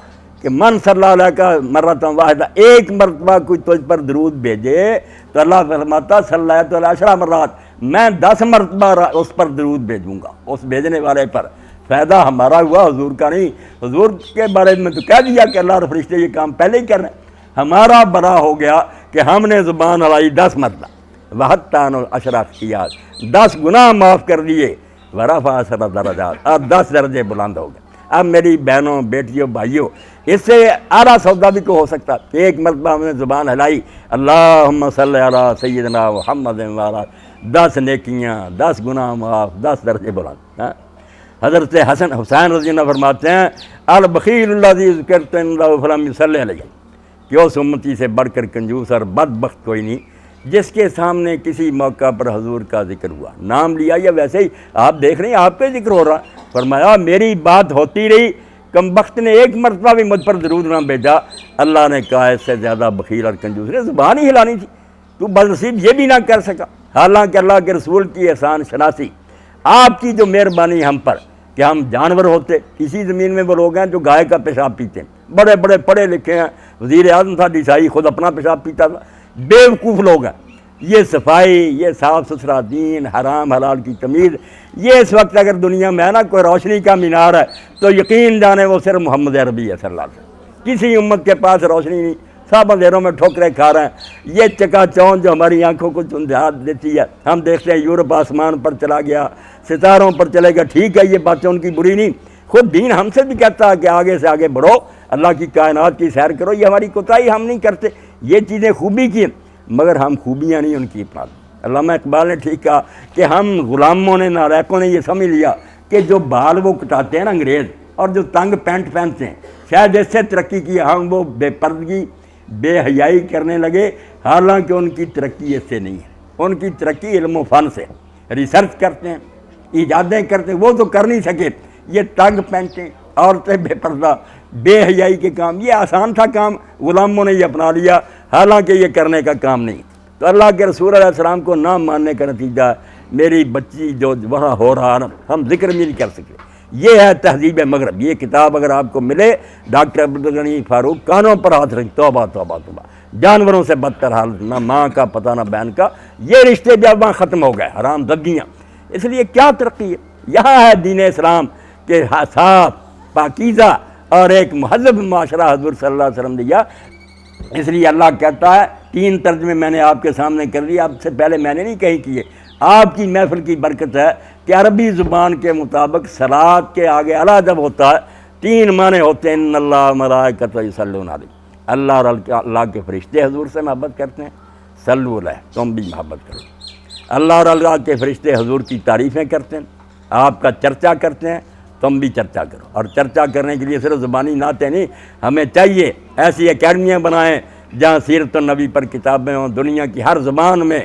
کہ من صلی اللہ علیہ کا مرتبہ واحدہ، ایک مرتبہ کوئی تجھ پر درود بھیجے تو اللہ فرماتا صلی اللہ علیہ عشرہ مرات، میں 10 مرتبہ اس پر درود بھیجوں گا، اس بھیجنے والے پر۔ فائدہ ہمارا ہوا، حضور کا نہیں۔ حضور کے بارے میں تو کہہ دیا کہ اللہ اور فرشتے یہ کام پہلے ہی کر رہے ہیں، ہمارا بڑا ہو گیا کہ ہم نے زبان ہلائی 10 مرتبہ، وحتان العشرہ خیات، 10 گناہ معاف کر دیے، ورفع 10 درجات، اور 10 درجے بلند ہو گئے۔ اب میری بہنوں بیٹیوں بھائیوں، اس سے اعلیٰ سودا بھی کو ہو سکتا، ایک مرتبہ ہم نے زبان ہلائی اللہم صلی علی سیدنا محمد وعلی، 10 نیکیاں، 10 گناہ معاف، 10 درجے بلند۔ حضرت حسن حسین رضی اللہ فرماتے ہیں البخیل الذی ذکرت عنہ فلم یصلی علیہ، کہ اس امتی سے بڑھ کر کنجوس اور بدبخت کوئی نہیں جس کے سامنے کسی موقع پر حضور کا ذکر ہوا، نام لیا یا ویسے ہی آپ دیکھ رہے ہیں آپ پہ ذکر ہو رہا، فرمایا میری بات ہوتی رہی، کم بخت نے ایک مرتبہ بھی مجھ پر درود نہ بھیجا، اللہ نے کہا اس سے زیادہ بخیل اور کنجوس نے زبان ہی ہلانی تھی، تو بدنصیب یہ بھی نہ کر سکا۔ حالانکہ اللہ کے رسول کی احسان شناسی، آپ کی جو مہربانی ہم پر کہ ہم جانور ہوتے، اسی زمین میں وہ لوگ ہیں جو گائے کا پیشاب پیتے ہیں، بڑے بڑے پڑھے لکھے ہیں، وزیر اعظم تھا عیسائی، خود اپنا پیشاب پیتا تھا، بیوقوف لوگ ہیں۔ یہ صفائی، یہ صاف ستھرا دین، حرام حلال کی تمیز، یہ اس وقت اگر دنیا میں ہے نا کوئی روشنی کا مینار ہے تو یقین جانے وہ صرف محمد عربی ہے صلی اللہ علیہ وسلم، کسی امت کے پاس روشنی نہیں، سب اندھیروں میں ٹھوکریں کھا رہے ہیں۔ یہ چکا چوند جو ہماری آنکھوں کو چندھا دیتی ہے، ہم دیکھتے ہیں یورپ آسمان پر چلا گیا، ستاروں پر چلے گا، ٹھیک ہے یہ باتیں ان کی بری نہیں، خود دین ہم سے بھی کہتا ہے کہ آگے سے آگے بڑھو، اللہ کی کائنات کی سیر کرو، یہ ہماری کوتاہی ہم نہیں کرتے، یہ چیزیں خوبی کی ہیں مگر ہم خوبیاں نہیں ان کی اپناتے۔ علامہ اقبال نے ٹھیک کہا کہ ہم غلاموں نے، نالائقوں نے یہ سمجھ لیا کہ جو بال وہ کٹاتے ہیں نا انگریز، اور جو تنگ پینٹ پہنتے ہیں، شاید اس سے ترقی کی، ہم وہ بے پردگی بے حیائی کرنے لگے، حالانکہ ان کی ترقی اس سے نہیں ہے، ان کی ترقی علم و فن سے، ریسرچ کرتے ہیں، ایجادیں کرتے ہیں، وہ تو کر نہیں سکے، یہ تنگ پینٹیں، عورتیں بے پردہ، بے حیائی کے کام، یہ آسان تھا کام، غلاموں نے یہ اپنا لیا، حالانکہ یہ کرنے کا کام نہیں۔ تو اللہ کے رسول علیہ السلام کو نہ ماننے کا نتیجہ ہے میری بچی جو وہاں ہو رہا نا، ہم ذکر بھی نہیں کر سکتے۔ یہ ہے تہذیب مغرب۔ یہ کتاب اگر آپ کو ملے، ڈاکٹر عبدالغنی فاروق، کانوں پر ہاتھ رکھ، توبہ توبہ توبہ، جانوروں سے بدتر حالت، نہ ماں کا پتہ نہ بہن کا، یہ رشتے جب وہاں ختم ہو گئے، حرام زدگیاں، اس لیے کیا ترقی ہے؟ یہاں ہے دین اسلام کہ صاف پاکیزہ اور ایک مہذب معاشرہ حضور صلی اللہ علیہ وسلم دیا۔ اس لیے اللہ کہتا ہے، 3 ترجمے میں نے آپ کے سامنے کر لیے، اب سے پہلے میں نے نہیں کہیں کیے، آپ کی محفل کی برکت ہے کہ عربی زبان کے مطابق صلاۃ کے آگے اللہ جب ہوتا ہے 3 معنی ہوتے ہیں، ان اللہ ملائکۃ یصلون علیہ، اللہ اور اللہ کے فرشتے حضور سے محبت کرتے ہیں، صلو علیہ، تم بھی محبت کرو، اللہ اور اللہ کے فرشتے حضور کی تعریفیں کرتے ہیں، آپ کا چرچا کرتے ہیں، تم بھی چرچا کرو۔ اور چرچا کرنے کے لیے صرف زبانی نعتیں نہیں، ہمیں چاہیے ایسی اکیڈمیاں بنائیں جہاں سیرت النبی پر کتابیں ہوں، دنیا کی ہر زبان میں،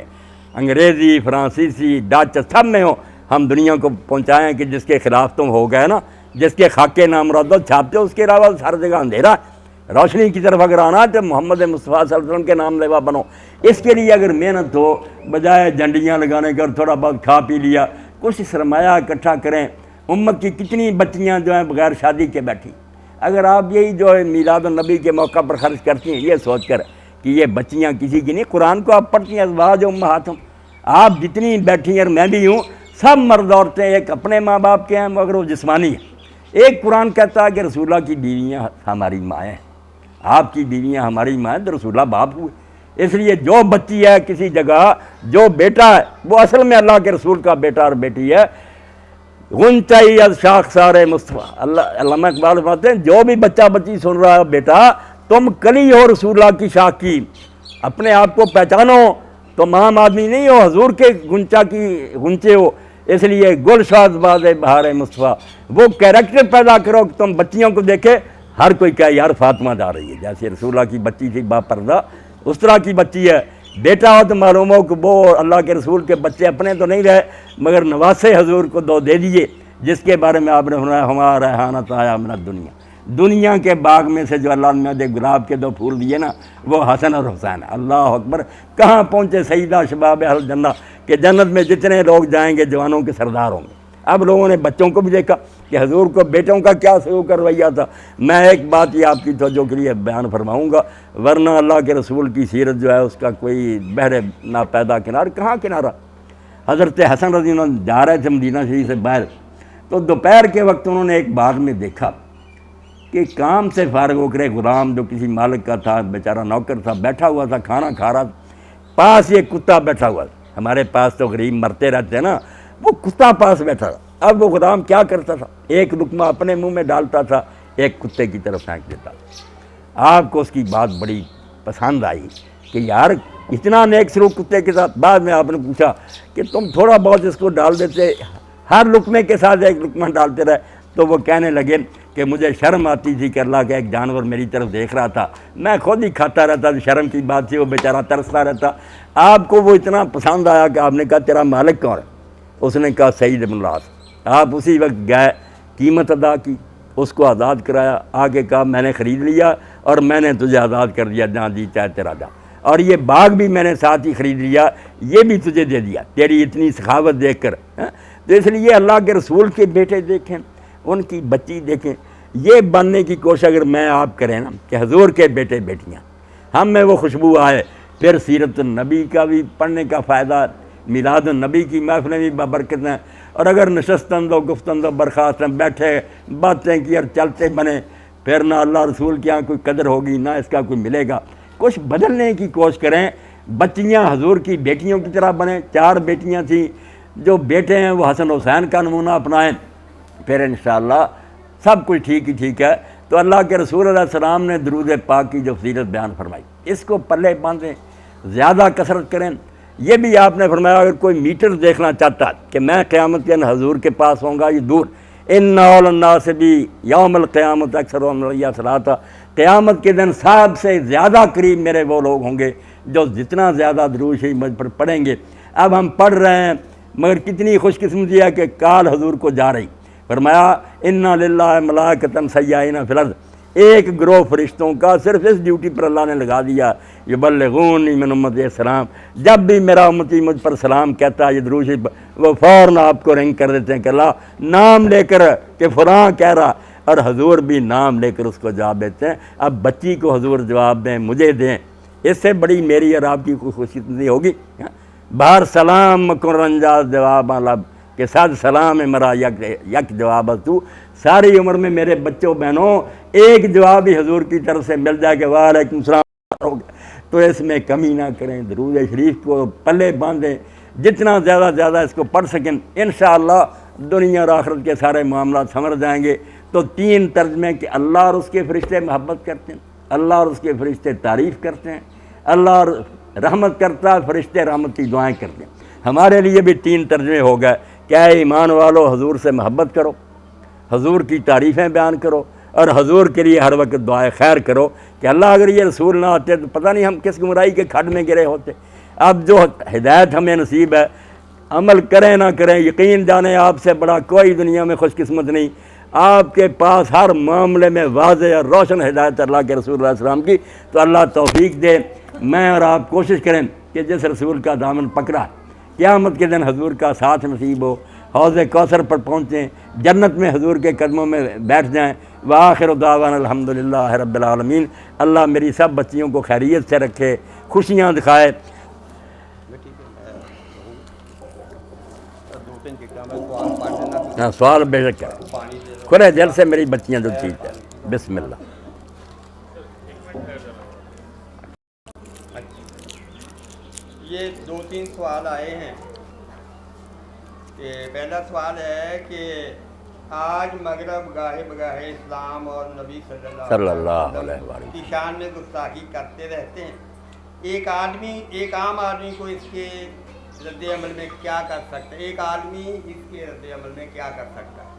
انگریزی، فرانسیسی، ڈچ، سب میں ہوں، ہم دنیا کو پہنچائیں کہ جس کے خلاف تم ہو گئے نا، جس کے خاکے نامراد چھاپتے ہو، اس کے علاوہ ہر جگہ اندھیرا ہے، روشنی کی طرف اگر آنا ہے تو محمد مصطفیٰ صلی اللہ علیہ وسلم کے نام لیوا بنو۔ اس کے لیے اگر محنت ہو، بجائے جھنڈیاں لگانے کا اور تھوڑا بہت کھا پی لیا، کچھ سرمایہ اکٹھا کریں۔ امت کی کتنی بچیاں جو ہیں بغیر شادی کے بیٹھی، اگر آپ یہی جو ہے میلاد النبی کے موقع پر خرچ کرتی ہیں یہ سوچ کر کہ یہ بچیاں کسی کی نہیں، قرآن کو آپ پڑھتی ہیں، ازواج امہاتہم، آپ جتنی بیٹھی ہیں اور میں بھی ہوں، سب مرد عورتیں ایک اپنے ماں باپ کے ہیں مگر وہ جسمانی ہیں۔ ایک قرآن کہتا ہے کہ رسول اللہ کی بیویاں ہماری مائیں ہیں، آپ کی بیویاں ہماری مائیں، تو رسول اللہ باپ ہوئے۔ اس لیے جو بچی ہے کسی جگہ، جو بیٹا ہے وہ اصل میں اللہ کے رسول کا بیٹا اور بیٹی ہے۔ غنچائی از شاخسار مصطفیٰ، علامہ اقبال فرماتے ہیں جو بھی بچہ بچی سن رہا ہے، بیٹا تم کلی ہو رسول اللہ کی شاخ کی، اپنے آپ کو پہچانو، تم عام آدمی نہیں ہو، حضور کے غنچے ہو، اس لیے گل شاد باز بہار مصطفیٰ، وہ کیریکٹر پیدا کرو کہ تم بچیوں کو دیکھے ہر کوئی کہے یار فاطمہ جا رہی ہے، جیسے رسول اللہ کی بچی تھی با پردہ، اس طرح کی بچی ہے۔ بیٹا ہو تو معلوم ہو کہ وہ اللہ کے رسول کے بچے اپنے تو نہیں رہے مگر نواسے حضور کو 2 دے دیجئے، جس کے بارے میں آپ نے فرمایا ہمارا ریحانۃ آیا من الدنیا، دنیا کے باغ میں سے جو اللہ نے دے گلاب کے 2 پھول دیے نا، وہ حسن اور حسین۔ اللہ اکبر، کہاں پہنچے سیدہ شباب اہل جنہ کہ جنت میں جتنے لوگ جائیں گے جوانوں کے سردار ہوں گے۔ اب لوگوں نے بچوں کو بھی دیکھا کہ حضور کو بیٹوں کا کیا سلوک کر رویہ تھا۔ میں ایک بات یہ آپ کی توجہ کے لیے بیان فرماؤں گا، ورنہ اللہ کے رسول کی سیرت جو ہے اس کا کوئی بحر ناپیدا کنارہ، کہاں کنارہ۔ حضرت حسن رضی اللہ عنہ جا رہے تھے مدینہ شریف سے باہر، تو دوپہر کے وقت انہوں نے ایک باغ میں دیکھا کہ کام سے فارغ ہو کر ایک غلام جو کسی مالک کا تھا، بیچارہ نوکر تھا، بیٹھا ہوا تھا، کھانا کھا رہا تھا، پاس یہ کتا بیٹھا ہوا تھا۔ ہمارے پاس تو غریب مرتے رہتے ہیں نا، وہ کتا پاس بیٹھا تھا۔ اب وہ غلام کیا کرتا تھا، ایک لقمہ اپنے منہ میں ڈالتا تھا، ایک کتے کی طرف پھینک دیتا۔ آپ کو اس کی بات بڑی پسند آئی کہ یار اتنا نیک سلوک کتے کے ساتھ۔ بعد میں آپ نے پوچھا کہ تم تھوڑا بہت اس کو ڈال دیتے، ہر لقمے کے ساتھ ایک لقمہ ڈالتے رہے، تو وہ کہنے لگے کہ مجھے شرم آتی تھی کہ اللہ کا ایک جانور میری طرف دیکھ رہا تھا، میں خود ہی کھاتا رہتا، شرم کی بات تھی، وہ بیچارہ ترستا رہتا۔ آپ کو وہ اتنا پسند آیا کہ آپ نے کہا تیرا مالک کون ہے؟ اس نے کہا سعید بن العاص۔ آپ اسی وقت گئے، قیمت ادا کی، اس کو آزاد کرایا، آگے کہا میں نے خرید لیا اور میں نے تجھے آزاد کر دیا، جہاں جی چاہے تیرا جا، اور یہ باغ بھی میں نے ساتھ ہی خرید لیا، یہ بھی تجھے دے دیا تیری اتنی سخاوت دیکھ کر۔ تو اس لیے اللہ کے رسول کے بیٹے دیکھیں، ان کی بچی دیکھیں، یہ بننے کی کوشش اگر میں آپ کریں نا کہ حضور کے بیٹے بیٹیاں ہم میں وہ خوشبو آئے، پھر سیرت النبی کا بھی پڑھنے کا فائدہ، میلاد النبی کی محفلیں بھی بابرکت ہیں، اور اگر نشستند و گفتند و برخاست میں بیٹھے باتیں کی اور چلتے بنے، پھر نہ اللہ رسول کی یہاں کوئی قدر ہوگی، نہ اس کا کوئی ملے گا۔ کچھ بدلنے کی کوشش کریں. بچیاں حضور کی بیٹیوں کی طرح بنیں. 4 بیٹیاں تھیں, جو بیٹے ہیں وہ حسن حسین کا نمونہ اپنائیں, پھر انشاءاللہ سب کچھ ٹھیک ہی ٹھیک ہے. تو اللہ کے رسول علیہ السلام نے درود پاک کی جو فضیلت بیان فرمائی, اس کو پلے باندھیں, زیادہ کثرت کریں. یہ بھی آپ نے فرمایا اگر کوئی میٹر دیکھنا چاہتا ہے کہ میں قیامت کے دن حضور کے پاس ہوں گا, یہ دور, ان اول الناس بھی یوم القیامت اکثرهم علی صلاۃ, قیامت کے دن سب سے زیادہ قریب میرے وہ لوگ ہوں گے جو جتنا زیادہ درود شریف مجھ پر پڑھیں گے. اب ہم پڑھ رہے ہیں, مگر کتنی خوش قسمتی ہے کہ کال حضور کو جا رہی. فرمایا انا للہ ملائکۃ سیاحین فی الارض, ایک گروہ فرشتوں کا صرف اس ڈیوٹی پر اللہ نے لگا دیا, یبلغونی من امتی السلام, جب بھی میرا امتی مجھ پر سلام کہتا ہے یہ درود شریف, وہ فوراً آپ کو رنگ کر دیتے ہیں کہ اللہ نام لے کر کہ فلاں کہہ رہا, اور حضور بھی نام لے کر اس کو جواب دیتے ہیں. اب بچی کو حضور جواب دیں, مجھے دیں, اس سے بڑی میری اور آپ کی کوئی خوشی ہوگی؟ باہر سلام مکن رنجاز جواب لب کہ صد سلام مرا یک جواب تو, ساری عمر میں میرے بچوں بہنوں ایک جواب ہی حضور کی طرف سے مل جائے کہ وعلیکم السلام, تو اس میں کمی نہ کریں. درود شریف کو پلے باندھیں, جتنا زیادہ اس کو پڑھ سکیں, انشاءاللہ دنیا اور آخرت کے سارے معاملات سمجھ جائیں گے. تو 3 ترجمے کہ اللہ اور اس کے فرشتے محبت کرتے ہیں, اللہ اور اس کے فرشتے تعریف کرتے ہیں, اللہ اور رحمت کرتا ہے, فرشتے رحمت کی دعائیں کرتے ہیں. ہمارے لیے بھی 3 ترجمے ہو گئے کہ اے ایمان والو حضور سے محبت کرو, حضور کی تعریفیں بیان کرو, اور حضور کے لیے ہر وقت دعائے خیر کرو کہ اللہ اگر یہ رسول نہ آتے تو پتہ نہیں ہم کس گمراہی کے کھڈ میں گرے ہوتے. اب جو ہدایت ہمیں نصیب ہے, عمل کریں نہ کریں, یقین جانیں آپ سے بڑا کوئی دنیا میں خوش قسمت نہیں. آپ کے پاس ہر معاملے میں واضح اور روشن ہدایت اللہ کے رسول علیہ السلام کی. تو اللہ توفیق دے, میں اور آپ کوشش کریں کہ جس رسول کا دامن پکڑا قیامت کے دن حضور کا ساتھ نصیب ہو, حوض کوثر پر پہنچیں, جنت میں حضور کے قدموں میں بیٹھ جائیں. وآخر دعوانا الحمدللہ رب العالمین. اللہ میری سب بچیوں کو خیریت سے رکھے, خوشیاں دکھائے. سوال بے شک ہے, کھلے دل سے میری بچیاں جو چیز ہے. بسم اللہ. یہ 2-3 سوال آئے ہیں. پہلا سوال ہے کہ آج مغرب گاہے بگاہے اسلام اور نبی صلی اللہ علیہ وسلم کی شان میں گستاخی کرتے رہتے ہیں. ایک عام آدمی کو اس کے رد عمل میں کیا کر سکتا ہے؟ ایک آدمی اس کے رد عمل میں کیا کر سکتا ہے؟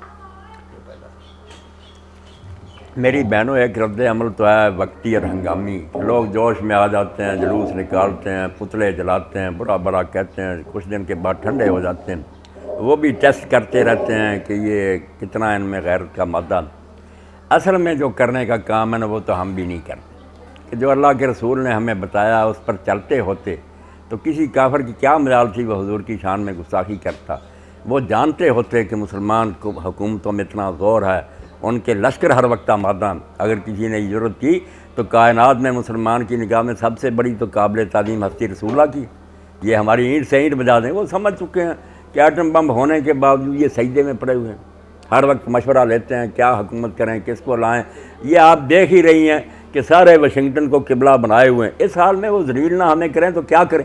میری بہنوں, ایک رد عمل تو ہے وقتی اور ہنگامی. لوگ جوش میں آ جاتے ہیں, جلوس نکالتے ہیں, پتلے جلاتے ہیں, برا کہتے ہیں, کچھ دن کے بعد ٹھنڈے ہو جاتے ہیں. وہ بھی ٹیسٹ کرتے رہتے ہیں کہ یہ کتنا ان میں غیرت کا مادہ. اصل میں جو کرنے کا کام ہے نا وہ تو ہم بھی نہیں کرتے. کہ جو اللہ کے رسول نے ہمیں بتایا اس پر چلتے ہوتے تو کسی کافر کی کیا مجال تھی وہ حضور کی شان میں گستاخی کرتا. وہ جانتے ہوتے کہ مسلمان حکومتوں میں اتنا زور ہے, ان کے لشکر ہر وقت آمادہ. اگر کسی نے ضرورت کی تو کائنات میں مسلمان کی نگاہ میں سب سے بڑی تو قابل تعظیم ہستی رسول اللہ کی. یہ ہماری اینٹ سے اینٹ بجا دیں. وہ سمجھ چکے ہیں کہ ایٹم بم ہونے کے باوجود یہ سجدے میں پڑے ہوئے ہیں, ہر وقت مشورہ لیتے ہیں کیا حکومت کریں, کس کو لائیں. یہ آپ دیکھ ہی رہی ہیں کہ سارے واشنگٹن کو قبلہ بنائے ہوئے ہیں. اس حال میں وہ ذلیل نہ ہمیں کریں تو کیا کریں؟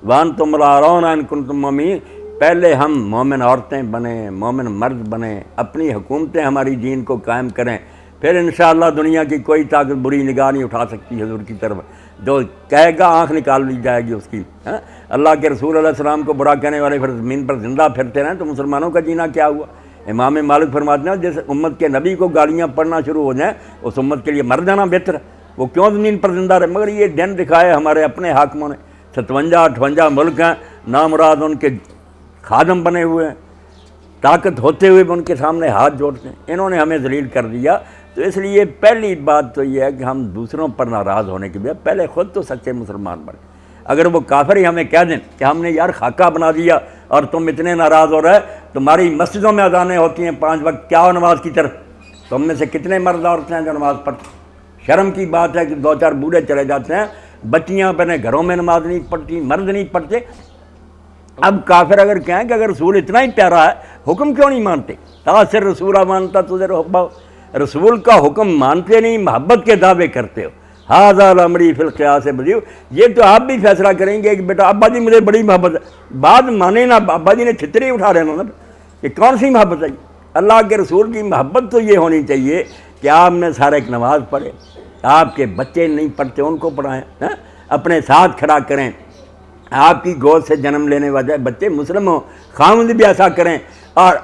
وَأَنْتُمْ لَا إِن كُنتُم مُؤْمِنِينَ. پہلے ہم مومن عورتیں بنیں, مومن مرد بنیں, اپنی حکومتیں ہماری دین کو قائم کریں, پھر انشاءاللہ دنیا کی کوئی طاقت بری نگاہ نہیں اٹھا سکتی حضور کی طرف. جو کہے گا آنکھ نکال لی جائے گی اس کی. اللہ کے رسول علیہ السلام کو برا کہنے والے پھر زمین پر زندہ پھرتے رہیں تو مسلمانوں کا جینا کیا ہوا؟ امام مالک فرماتے ہیں جس امت کے نبی کو گالیاں پڑھنا شروع ہو جائیں اس امت کے لیے مر جانا بہتر ہے. وہ کیوں زمین پر زندہ رہے؟ مگر یہ دن دکھائے ہمارے اپنے حاکموں نے. 57-58 ملک ہیں, نامراد ان کے خادم بنے ہوئے ہیں, طاقت ہوتے ہوئے بھی ان کے سامنے ہاتھ جوڑتے ہیں. انہوں نے ہمیں ذلیل کر دیا. تو اس لیے پہلی بات تو یہ ہے کہ ہم دوسروں پر ناراض ہونے کے بجائے پہلے خود تو سچے مسلمان بنیں. اگر وہ کافر ہی ہمیں کہہ دیں کہ ہم نے یار خاکہ بنا دیا اور تم اتنے ناراض ہو رہے, تمہاری مسجدوں میں اذانیں ہوتی ہیں 5 وقت, کیا ہو نماز کی طرف؟ تم میں سے کتنے مرد عورتیں ہیں جو نماز پڑھتے؟ شرم کی بات ہے کہ 2-4 بوڑھے چلے جاتے ہیں, بچیاں اپنے گھروں میں نماز نہیں پڑھتی, مرد نہیں پڑھتے. اب کافر اگر کہیں کہ اگر رسول اتنا ہی پیارا ہے حکم کیوں نہیں مانتے؟ تاثر رسول مانتا تجھے حبا, رسول کا حکم مانتے نہیں, محبت کے دعوے کرتے ہو. ھذا الامری فی القیاس بدیع، یہ تو آپ بھی فیصلہ کریں گے کہ بیٹا ابا جی مجھے بڑی محبت ہے، بات مانے نا، ابا جی نے چھتری اٹھا رہے نا کہ کون سی محبت ہے؟ اللہ کے رسول کی محبت تو یہ ہونی چاہیے کہ آپ نے سارے ایک نماز پڑھے، آپ کے بچے نہیں پڑھتے ان کو پڑھائیں، اپنے ساتھ کھڑا کریں، آپ کی گود سے جنم لینے والے بچے مسلم ہوں، خاوند بھی ایسا کریں، اور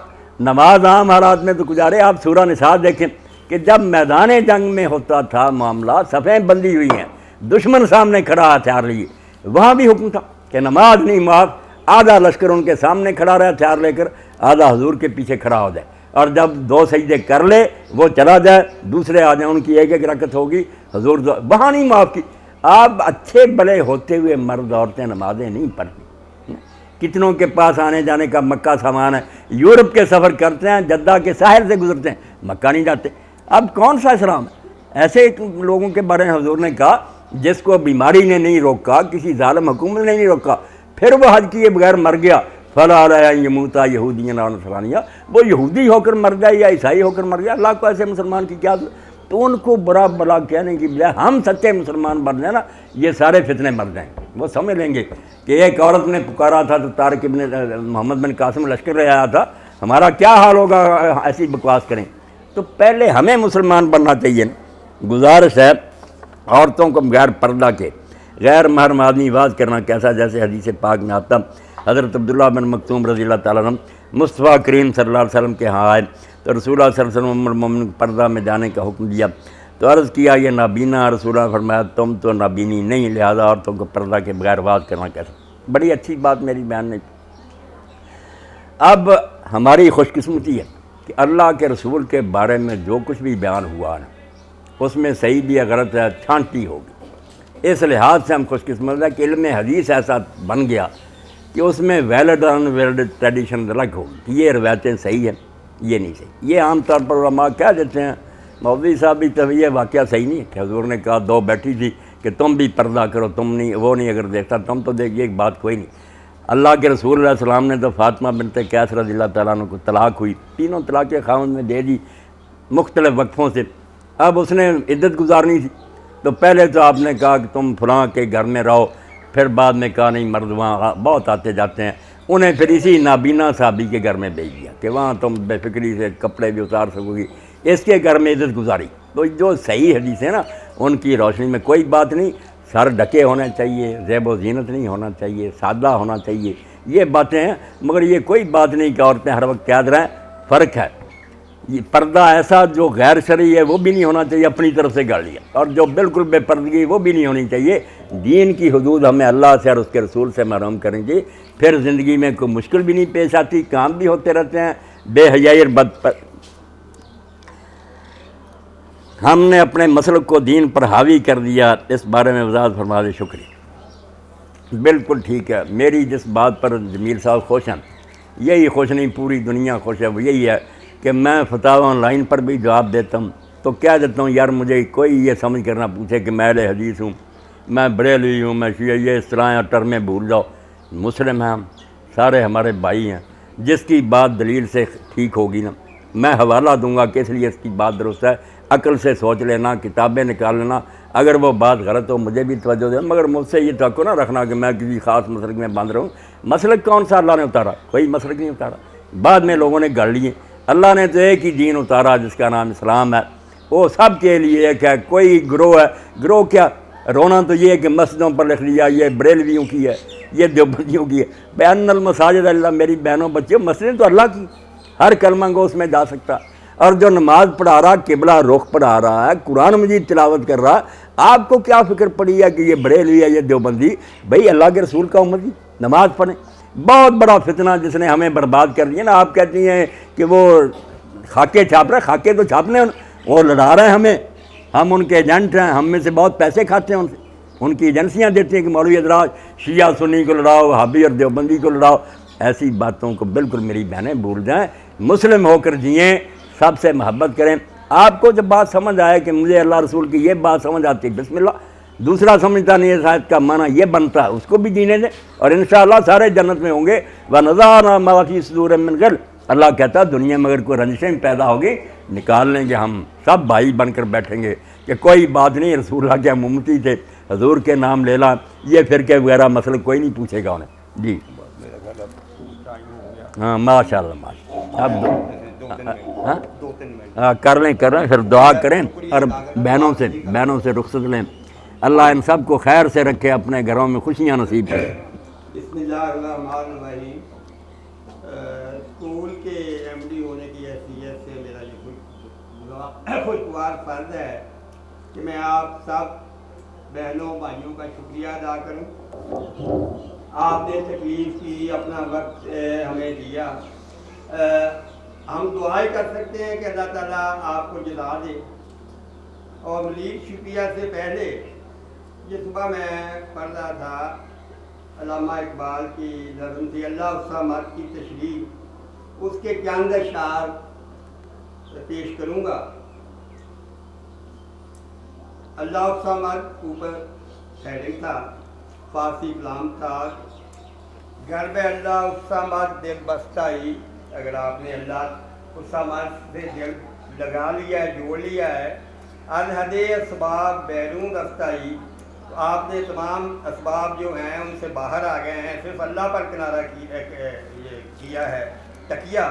نماز عام حالات میں تو گزارے۔ آپ سورہ نساء دیکھیں کہ جب میدان جنگ میں ہوتا تھا معاملہ، صفیں بندی ہوئی ہیں، دشمن سامنے کھڑا ہتھیار لیے، وہاں بھی حکم تھا کہ نماز نہیں معاف، آدھا لشکر ان کے سامنے کھڑا رہے ہتھیار لے کر، آدھا حضور کے پیچھے کھڑا ہو جائے، اور جب 2 سجدے کر لے وہ چلا جائے، دوسرے آ جائیں، ان کی ایک رکعت ہوگی، حضور وہاں نہیں معاف کی۔ آپ اچھے بڑے ہوتے ہوئے مرد عورتیں نمازیں نہیں پڑھتی، کتنوں کے پاس آنے جانے کا مکہ سامان ہے، یورپ کے سفر کرتے ہیں، جدہ کے ساحل سے گزرتے ہیں، مکہ نہیں جاتے۔ اب کون سا اسلام ہے؟ ایسے لوگوں کے بارے میں حضور نے کہا جس کو بیماری نے نہیں روکا، کسی ظالم حکومت نے نہیں روکا، پھر وہ حج کیے بغیر مر گیا، فلا علیہ ان یموتا یہودیاں اور نصرانیہ، وہ یہودی ہو کر مر جائے یا عیسائی ہو کر مر جائے، اللہ کو ایسے مسلمان کی کیا ضرورت؟ تو ان کو برا بلا کہنے کی بجائے ہم سچے مسلمان بن جائیں نا، یہ سارے فتنے مر جائیں۔ وہ سمجھ لیں گے کہ ایک عورت نے پکارا تھا تو طارق ابن محمد بن قاسم لشکر لے آیا تھا، ہمارا کیا حال ہوگا ایسی بکواس کریں؟ تو پہلے ہمیں مسلمان بننا چاہیے نا۔ گزارش ہے عورتوں کو بغیر پردہ کے غیر محرم آدمی واز کرنا کیسا؟ جیسے حدیث پاک میں آتا، حضرت عبداللہ بن مکتوم رضی اللہ تعالیٰ عنہ مصطفیٰ کریم صلی اللہ علیہ وسلم کے ہاں آئے تو رسول اللہ صلی اللہ علیہ وسلم المومن پردہ میں جانے کا حکم دیا، تو عرض کیا یہ نابینا، رسول اللہ فرمایا تم تو نابینی نہیں، لہذا عورتوں کو پردہ کے بغیر واز کرنا کیسا؟ بڑی اچھی بات میری بیان نے۔ اب ہماری خوش قسمتی ہے کہ اللہ کے رسول کے بارے میں جو کچھ بھی بیان ہوا ہے اس میں صحیح بھی ہے غلط ہے چھانٹی ہوگی، اس لحاظ سے ہم خوش قسمت ہیں کہ علم حدیث ایسا بن گیا کہ اس میں ویلڈ اور ان ویلڈ ٹریڈیشن الگ ہوگی کہ یہ روایتیں صحیح ہیں یہ نہیں صحیح۔ یہ عام طور پر علماء کہہ دیتے ہیں، مولوی صاحب بھی تو یہ واقعہ صحیح نہیں ہے کہ حضور نے کہا 2 بیٹھی تھی کہ تم بھی پردہ کرو، تم نہیں، وہ نہیں اگر دیکھتا تم تو دیکھ، یہ بات کوئی نہیں۔ اللہ کے رسول علیہ السلام نے تو فاطمہ بنت قیس رضی اللہ تعالیٰ عنہ کو طلاق ہوئی، تینوں طلاق کے خاوند میں دے دی مختلف وقفوں سے، اب اس نے عدت گزارنی تھی، تو پہلے تو آپ نے کہا کہ تم فلاں کے گھر میں رہو، پھر بعد میں کہا نہیں مرد وہاں بہت آتے جاتے ہیں، انہیں پھر اسی نابینا صحابی کے گھر میں بھیج دیا کہ وہاں تم بے فکری سے کپڑے بھی اتار سکو گی، اس کے گھر میں عزت گزاری۔ تو جو صحیح حدیث ہے نا ان کی روشنی میں کوئی بات نہیں، سر ڈھکے ہونا چاہیے، زیب و زینت نہیں ہونا چاہیے، سادہ ہونا چاہیے، یہ باتیں ہیں، مگر یہ کوئی بات نہیں کہ عورتیں ہر وقت قید رہیں۔ فرق ہے، یہ پردہ ایسا جو غیر شرعی ہے وہ بھی نہیں ہونا چاہیے، اپنی طرف سے گاڑ لیا، اور جو بالکل بے پردگی وہ بھی نہیں ہونی چاہیے۔ دین کی حدود ہمیں اللہ سے اور اس کے رسول سے محروم کریں گے، پھر زندگی میں کوئی مشکل بھی نہیں پیش آتی، کام بھی ہوتے رہتے ہیں، بے حیائی اور ہم نے اپنے مسلک کو دین پر حاوی کر دیا، اس بارے میں وضاحت فرما دے۔ شکریہ۔ بالکل ٹھیک ہے، میری جس بات پر جمیل صاحب خوش ہیں، یہی خوش نہیں پوری دنیا خوش ہے، وہ یہی ہے کہ میں فتاوی آن لائن پر بھی جواب دیتا ہوں تو کہہ دیتا ہوں یار مجھے کوئی یہ سمجھ کر نہ پوچھے کہ میں اہل حدیث ہوں، میں بریلوی ہوں، میں شیعہ، یہ اس طرح ٹرمیں بھول جاؤ، مسلم ہیں ہم، سارے ہمارے بھائی ہیں، جس کی بات دلیل سے ٹھیک ہوگی نا میں حوالہ دوں گا کہ اس لیے اس کی بات درست ہے، عقل سے سوچ لینا، کتابیں نکال لینا، اگر وہ بات غلط ہو مجھے بھی توجہ دے، مگر مجھ سے یہ توقع نہ رکھنا کہ میں کسی خاص مسلک میں باندھ رہا ہوں۔ مسلک کون سا اللہ نے اتارا؟ کوئی مسلک نہیں اتارا، بعد میں لوگوں نے گڑھ لیے۔ اللہ نے تو ایک ہی دین اتارا جس کا نام اسلام ہے، وہ سب کے لیے ایک ہے، کوئی گروہ ہے، گروہ کیا رونا تو یہ ہے کہ مسجدوں پر لکھ لیا یہ بریلویوں کی ہے، یہ دیوبندیوں کی ہے، بین المساجد اللہ، میری بہنوں بچیوں، مسجدیں تو اللہ کی، ہر کلمہ گو اس میں جا سکتا، اور جو نماز پڑھا رہا، قبلہ رخ پڑھا رہا ہے، قرآن مجید تلاوت کر رہا، آپ کو کیا فکر پڑی ہے کہ یہ بریلوی ہے، یہ دیوبندی؟ بھئی اللہ کے رسول کا امتی نماز پڑھیں۔ بہت بڑا فتنہ جس نے ہمیں برباد کر دیا نا، آپ کہتی ہیں کہ وہ خاکے چھاپ رہے، خاکے تو چھاپنے وہ لڑا رہے ہیں ہمیں، ہم ان کے ایجنٹ ہیں، ہم میں سے بہت پیسے کھاتے ہیں ان سے، ان کی ایجنسیاں دیتی ہیں کہ مولوی حضرات شیعہ سنی کو لڑاؤ، وہابی اور دیوبندی کو لڑاؤ۔ ایسی باتوں کو بالکل میری بہنیں بھول جائیں، مسلم ہو کر جئیں، سب سے محبت کریں۔ آپ کو جب بات سمجھ آئے کہ مجھے اللہ رسول کی یہ بات سمجھ آتی، بسم اللہ، دوسرا سمجھتا نہیں ہے شاید کا معنی یہ بنتا ہے، اس کو بھی جینے دیں، اور انشاءاللہ سارے جنت میں ہوں گے۔ وَنَزَعْنَا مَا فِي صُدُورِهِم مِّن غِلٍّ، اللہ کہتا ہے دنیا میں اگر کوئی رنجشیں پیدا ہوگی نکال لیں گے، ہم سب بھائی بن کر بیٹھیں گے، کہ کوئی بات نہیں، رسول اللہ کے ہم امتی تھے، حضور کے نام لے لا، یہ فرقے وغیرہ مسئلہ کوئی نہیں پوچھے گا انہیں. جی میرا خیال اب ٹائم ہو گیا. ہاں ماشاء اللہ ماشاء اللہ. اب دو تین منٹ ہاں کر لیں پھر دعا کریں اور بہنوں سے رخصت لیں. اللہ ان سب کو خیر سے رکھے، اپنے گھروں میں خوشیاں نصیب کرے. بسم اللہ الرحمن الرحیم. اسکول کے ایم ڈی ہونے کی حیثیت سے میرا یہ خوشگوار فرض ہے کہ میں آپ سب بہنوں بھائیوں کا شکریہ ادا کروں. آپ نے تکلیف کی، اپنا وقت ہمیں دیا. ہم دعائیں کر سکتے ہیں کہ اللہ تعالیٰ آپ کو جزا دے. اور مزید شکریہ سے پہلے یہ صبح میں پڑھ رہا تھا علامہ اقبال کی نظم تھی اللہ الصمد کی تشریح، اس کے چند اشعار پیش کروں گا. اللہ الصمد اوپر ہیڈنگ تھا، فارسی کلام تھا. گھر میں اللہ الصمد دل بستائی. اگر آپ نے اللہ الصمد سے دل لگا لیا ہے، جوڑ لیا ہے، الحد اسباب بیرون رفتائی، تو آپ نے تمام اسباب جو ہیں ان سے باہر آ گئے ہیں، صرف اللہ پر کنارہ کیا ہے تکیہ.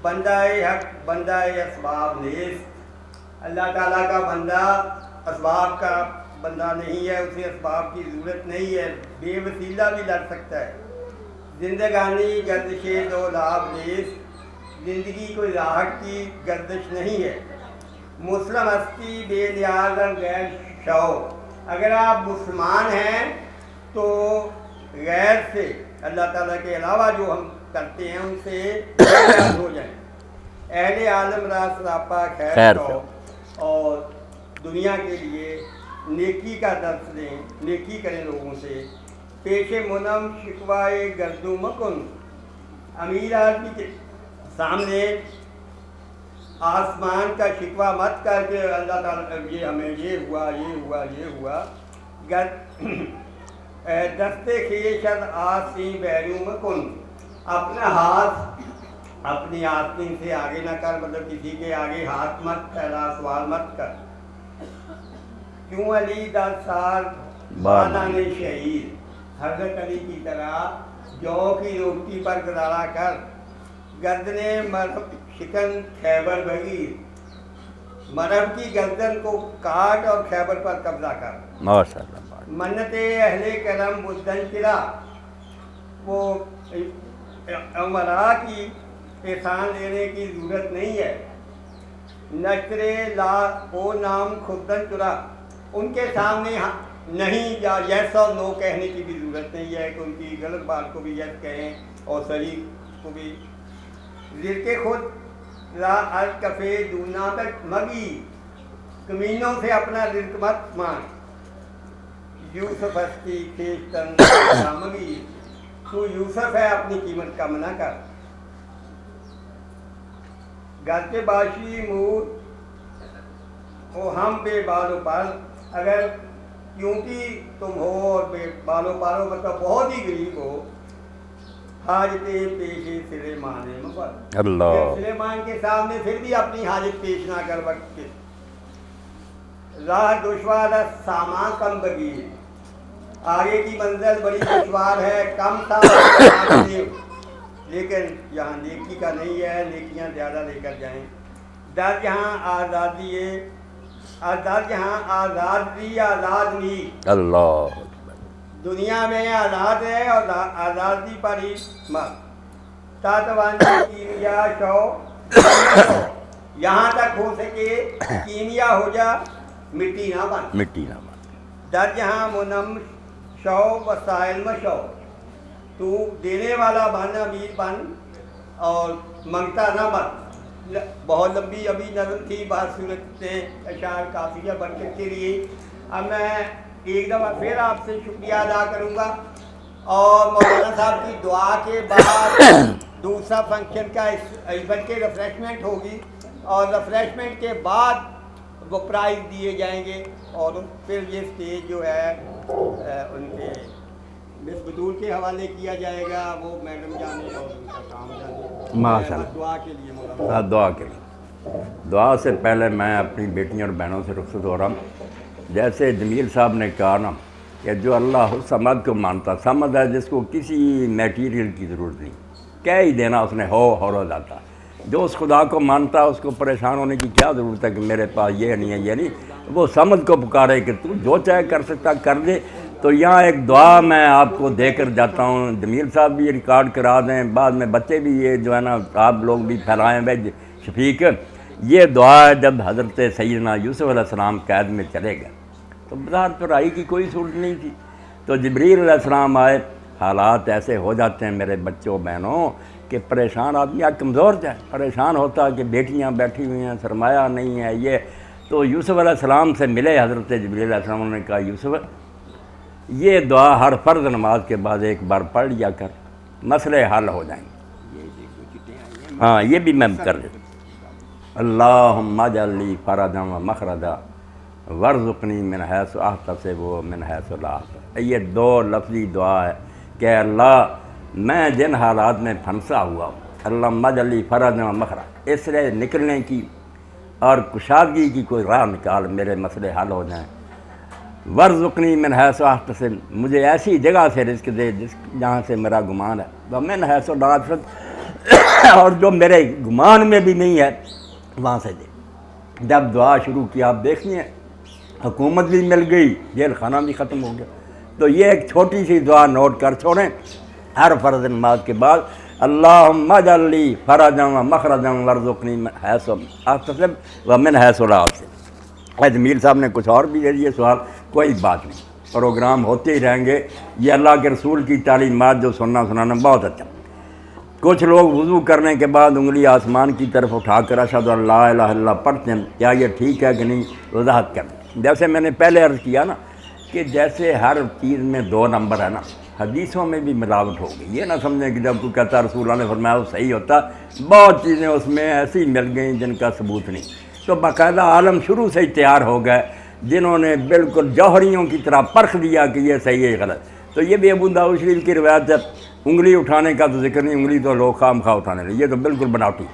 بندہ حق بندہ اسباب نیست، اللہ تعالیٰ کا بندہ اسباب کا بندہ نہیں ہے، اسے اسباب کی ضرورت نہیں ہے، بے وسیلہ بھی لڑ سکتا ہے. زندگانی گردش دو لاب نیست، زندگی کوئی راحت کی گردش نہیں ہے. مسلم ہستی بے نیاز غیر شو، اگر آپ مسلمان ہیں تو غیر سے اللہ تعالیٰ کے علاوہ جو ہم کرتے ہیں ان سے نیاز ہو جائیں. اہل عالم را سراپا خیر شو، اور دنیا کے لیے نیکی کا درس لیں، نیکی کریں لوگوں سے. پیش منم شکوائے گردو مکن، امیر آدمی کے سامنے آسمان کا شکوہ مت کر کے اللہ تعالیٰ یہ ہمیں یہ ہوا یہ ہوا یہ ہوا. دستے خیشت آسی بیرو مکن، اپنا ہاتھ اپنی آستین سے آگے نہ کر، مطلب کسی کے آگے ہاتھ مت پھیلا، سوال مت کر. کیوں علی دا سال بانان شہید، حضرت علی کی طرح جو کی روٹی پر گزارا کر. گردنے مرب شکن خیبر بغیر، مرب کی گردن کو کاٹ اور خیبر پر قبضہ کر. منت اہل کرم بدن چرا، وہ عمرا کی احسان لینے کی ضرورت نہیں ہے. نشر لا وہ نام خودن چرا، ان کے سامنے نہیں یا یس اور نو کہنے کی بھی ضرورت نہیں ہے کہ ان کی غلط بات کو بھی یس کہیں اور صحیح کو بھی. رزق خود را الکفے دونا تک مگی، کمینوں سے اپنا رزق مت مانگ. یوسف ہستی کھیشتن مگی، تو یوسف ہے اپنی قیمت کم نہ کر. گرچہ باشی مور او ہم بے بال و پر، اگر کیونکہ تم ہو اور بے بال و پارو مطلب بہت ہی غریب ہو. حاجت پیش سلیمان مفر، اللہ سلیمان کے سامنے پھر بھی اپنی حاجت پیش نہ کر وقت کے. راہ دشوار سامان کم بگیر، آگے کی منزل بڑی دشوار ہے، کم سامان لیکن یہاں نیکی کا نہیں ہے، نیکیاں زیادہ لے کر جائیں. در جہاں آزادی ہے، در جہاں آزادی آزاد نہیں، اللہ دنیا میں آزاد ہے اور آزادی پر ہی مت. تاتوانی کیمیا شو، یہاں تک ہو سکے کیمیا ہو جا، مٹی نہ بن، مٹی نہ بن. در جہاں منم شو وسائل مشو، تو دینے والا بن، امیر بن اور منگتا نہ بن. بہت لمبی ابھی نظم تھی، بعض صورت سے اشعار کافیہ برکت کے لیے. اب میں ایک دفعہ پھر آپ سے شکریہ ادا کروں گا، اور مولانا صاحب کی دعا کے بعد دوسرا فنکشن کا ایونٹ کے ریفریشمنٹ ہوگی، اور ریفریشمنٹ کے بعد وہ پرائز دیے جائیں گے. اور پھر یہ اسٹیج جو ہے ان کے مس بدول کے حوالے کیا جائے گا، وہ میڈم جانے اور ان کا کام جانے. ماشاء اللہ. دعا کے لیے مولانا دعا کے لیے دعا سے پہلے میں اپنی بیٹیوں اور بہنوں سے رخصت ہو رہا ہوں۔ جیسے جمیل صاحب نے کہا نا کہ جو اللہ سمد کو مانتا، سمد ہے جس کو کسی میٹیریل کی ضرورت نہیں، کہہ ہی دینا اس نے ہو جاتا۔ جو اس خدا کو مانتا اس کو پریشان ہونے کی کیا ضرورت ہے کہ میرے پاس یہ نہیں ہے یہ نہیں، وہ سمد کو پکارے کہ تو جو چاہے کر سکتا کر دے۔ تو یہاں ایک دعا میں آپ کو دے کر جاتا ہوں، جمیل صاحب بھی ریکارڈ کرا دیں، بعد میں بچے بھی یہ جو ہے نا آپ لوگ بھی پھیلائیں بھائی شفیق۔ یہ دعا ہے جب حضرت سیدنا یوسف علیہ السلام قید میں چلے گئے تو بظاہر پڑھائی کی کوئی صورت نہیں تھی، تو جبریل علیہ السلام آئے۔ حالات ایسے ہو جاتے ہیں میرے بچوں بہنوں کہ پریشان آدمی کمزور جائے، پریشان ہوتا کہ بیٹیاں بیٹھی ہوئی ہیں، سرمایہ نہیں ہے یہ، تو یوسف علیہ السلام سے ملے حضرت جبریل علیہ السلام، انہوں نے کہا یوسف یہ دعا ہر فرض نماز کے بعد ایک بار پڑھ لیا کر، مسئلے حل ہو جائیں گے۔ ہاں یہ بھی میں کر دیتا ہوں۔ اللہم اجعل لی فرجا و مخرجا وارزقنی من حیث احتسب و من حیث لا احتسب۔ یہ دو لفظی دعا ہے کہ اللہ میں جن حالات میں پھنسا ہوا ہوں، اللہم اجعل لی فرجا و مخرجا، اس سے نکلنے کی اور کشادگی کی کوئی راہ نکال، میرے مسئلے حل ہو جائیں۔ وارزقنی من حیث احتسب، مجھے ایسی جگہ سے رزق دے جہاں سے میرا گمان ہے، ومن حیث لا احتسب، اور جو میرے گمان میں بھی نہیں ہے وہاں سے دے۔ جب دعا شروع کی آپ دیکھیں حکومت بھی مل گئی، جیل خانہ بھی ختم ہو گیا۔ تو یہ ایک چھوٹی سی دعا نوٹ کر چھوڑیں ہر فرض نماز کے بعد، اللہم اجعل لی فرجا و مخرجا وارزقنی من حیث احتسب ومن حیث لا احتسب۔ جمیل صاحب نے کچھ اور بھی دے دیے سوال، کوئی بات نہیں، پروگرام ہوتے ہی رہیں گے، یہ اللہ کے رسول کی تعلیمات جو سنانا بہت اچھا۔ کچھ لوگ وضو کرنے کے بعد انگلی آسمان کی طرف اٹھا کر اشہد ان لا الہ الا اللہ پڑھتے ہیں، کیا یہ ٹھیک ہے کہ نہیں؟ وضاحت کریں۔ جیسے میں نے پہلے عرض کیا نا کہ جیسے ہر چیز میں 2 نمبر ہے نا، حدیثوں میں بھی ملاوٹ ہو گئی، یہ نہ سمجھیں کہ جب کوئی کہتا رسول اللہ نے فرمایا وہ صحیح ہوتا، بہت چیزیں اس میں ایسی مل گئیں جن کا ثبوت نہیں۔ تو باقاعدہ عالم شروع سے ہی تیار ہو گئے جنہوں نے بالکل جوہریوں کی طرح پرکھ دیا کہ یہ صحیح ہے غلط۔ تو یہ بھی ابو داؤد شریف کی روایت ہے، انگلی اٹھانے کا تو ذکر نہیں، انگلی تو لوگ خام خواہ اٹھانے لگے، یہ تو بالکل بناوٹی۔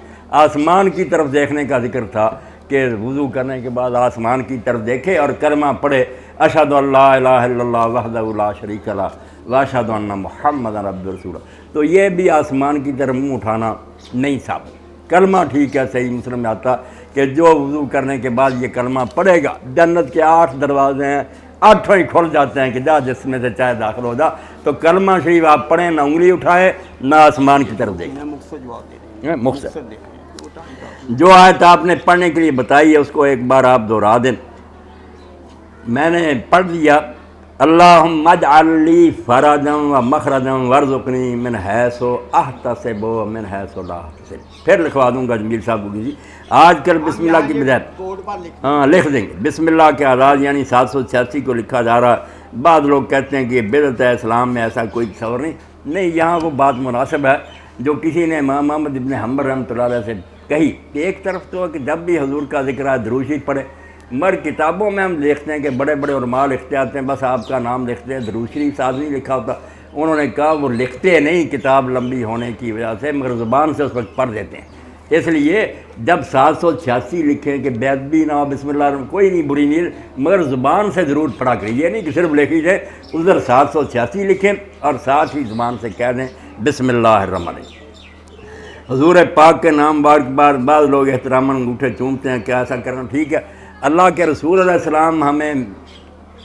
آسمان کی طرف دیکھنے کا ذکر تھا کہ وضو کرنے کے بعد آسمان کی طرف دیکھے اور کلمہ پڑھے، اشہد ان لا الہ الا اللہ وحدہ لا شریک لہ واشہد ان محمدا عبدہ رسولہ۔ تو یہ بھی آسمان کی طرف منہ اٹھانا نہیں ثابت۔ کلمہ ٹھیک ہے، صحیح مسلم میں آتا کہ جو وضو کرنے کے بعد یہ کلمہ پڑھے گا، جنت کے 8 دروازے ہیں، 8 ہی کھل جاتے ہیں کہ جا جس میں سے چاہے داخل ہو جا۔ تو کلمہ شریف آپ پڑھیں، نہ انگلی اٹھائے نہ آسمان کی طرف دیکھیں، مختصر جو آیت آپ نے پڑھنے کے لیے بتائی ہے اس کو ایک بار آپ دہرا دیں۔ میں نے پڑھ لیا، اللہم اجعل لی فرجا و مخرجا وارزقنی من حیث احتسب و من حیث لا احتسب۔ پھر لکھوا دوں گا جمیل صاحب کو کسی، آج کل بسم اللہ کی بجائے ہاں لکھ دیں گے بسم اللہ کے آغاز یعنی 786 کو لکھا جا رہا۔ بعض لوگ کہتے ہیں کہ یہ بدعت ہے، اسلام میں ایسا کوئی تصور نہیں، یہاں وہ بات مناسب ہے جو کسی نے امام محمد ابن حنبل رحمۃ اللہ علیہ سے کہی کہ ایک طرف تو کہ جب بھی حضور کا ذکر ہے درود شریف پڑھے، مگر کتابوں میں ہم دیکھتے ہیں کہ بڑے بڑے علماء لکھتے آتے ہیں، بس آپ کا نام لکھتے ہیں، درود شریف ساتھ نہیں لکھا ہوتا۔ انہوں نے کہا وہ لکھتے نہیں کتاب لمبی ہونے کی وجہ سے، مگر زبان سے اس وقت پڑھ دیتے ہیں۔ اس لیے جب 786 لکھیں کہ بیدبی نہ بسم اللہ الرحمن، کوئی نہیں بری نہیں، مگر زبان سے ضرور پڑھا کریں، یہ نہیں کہ صرف لکھی جائے، ادھر 786 لکھیں اور ساتھ ہی زبان سے کہہ دیں بسم اللہ الرحمن الرحیم۔ حضور پاک کے نام بار بعض لوگ احترام انگوٹھے چومتے ہیں کہ ایسا کرنا ٹھیک ہے۔ اللہ کے رسول علیہ السلام ہمیں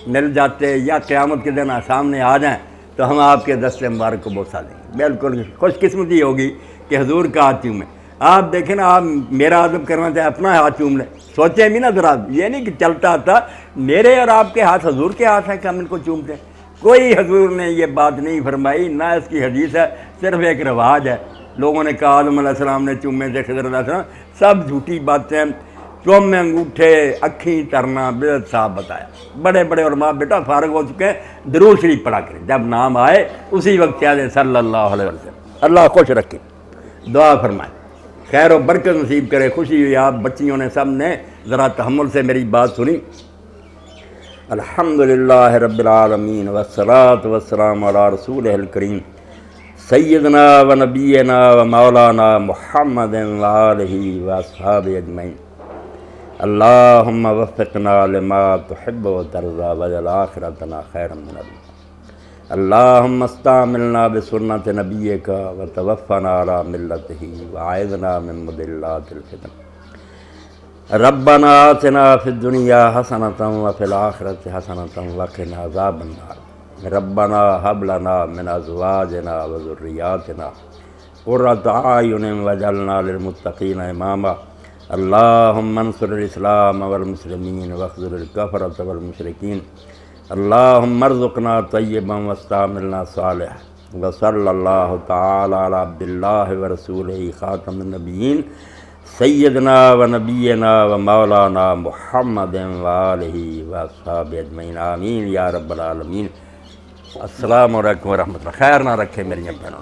مل جاتے یا قیامت کے دن سامنے آ جائیں تو ہم آپ کے دست مبارک کو بوسہ دیں گے، بالکل خوش قسمتی ہوگی کہ حضور کا ہاتھ چومیں۔ آپ دیکھیں نا، آپ میرا ادب کرنا چاہے اپنا ہاتھ چوم لیں، سوچیں بھی نا ذرا، یہ نہیں کہ چلتا آتا میرے اور آپ کے ہاتھ حضور کے ہاتھ ہیں کہ ہم ان کو چومتے ہیں۔ کوئی حضور نے یہ بات نہیں فرمائی، نہ اس کی حدیث ہے، صرف ایک رواج ہے۔ لوگوں نے کہا آدم علیہ السلام نے چومے تھے، خضر علیہ السلام، سب جھوٹی باتیں۔ چومے انگوٹھے اکھیں ترنا بدعت صاحب بتایا۔ بڑے بڑے علماء بیٹا فارغ ہو چکے ہیں، درود شریف پڑھا کریں، جب نام آئے اسی وقت کہہ دیں صلی اللہ علیہ وسلم۔ اللہ خوش رکھے، دعا فرمائے، خیر و برکت نصیب کرے۔ خوشی ہوئی آپ بچیوں نے سب نے ذرا تحمل سے میری بات سنی۔ الحمدللہ رب العالمین والصلاة والسلام علی رسولہ الکریم سیدنا و نبینا و مولانا محمد و آلہ و اصحابہ اجمعین اللہم وفقنا لما تحب و ترضى واجعل آخرتنا خیرا من الدنیا اللہم استعملنا بسنت نبیک و توفنا علی ملتہ وعیذنا من مضلات الفتن ربنا آتنا فی الدنیا حسنة وفی الآخرة حسنة وقنا عذاب النار ربنا هب لنا من ازواجنا وذرياتنا قرة اعین واجعلنا للمتقین اماما اللهم انصر الاسلام والمسلمین واخذل الكفرة والمشرکین اللهم ارزقنا طیبا واستعملنا صالحا وصلی اللہ تعالی علی عبد اللہ ورسولہ خاتم النبیین سیدنا و نبینا و مولانا محمد و آلہ و اصحابہ اجمعین آمین یا رب العالمین السلام علیکم ورحمۃ اللہ خیر نہ رکھے میری بہنوں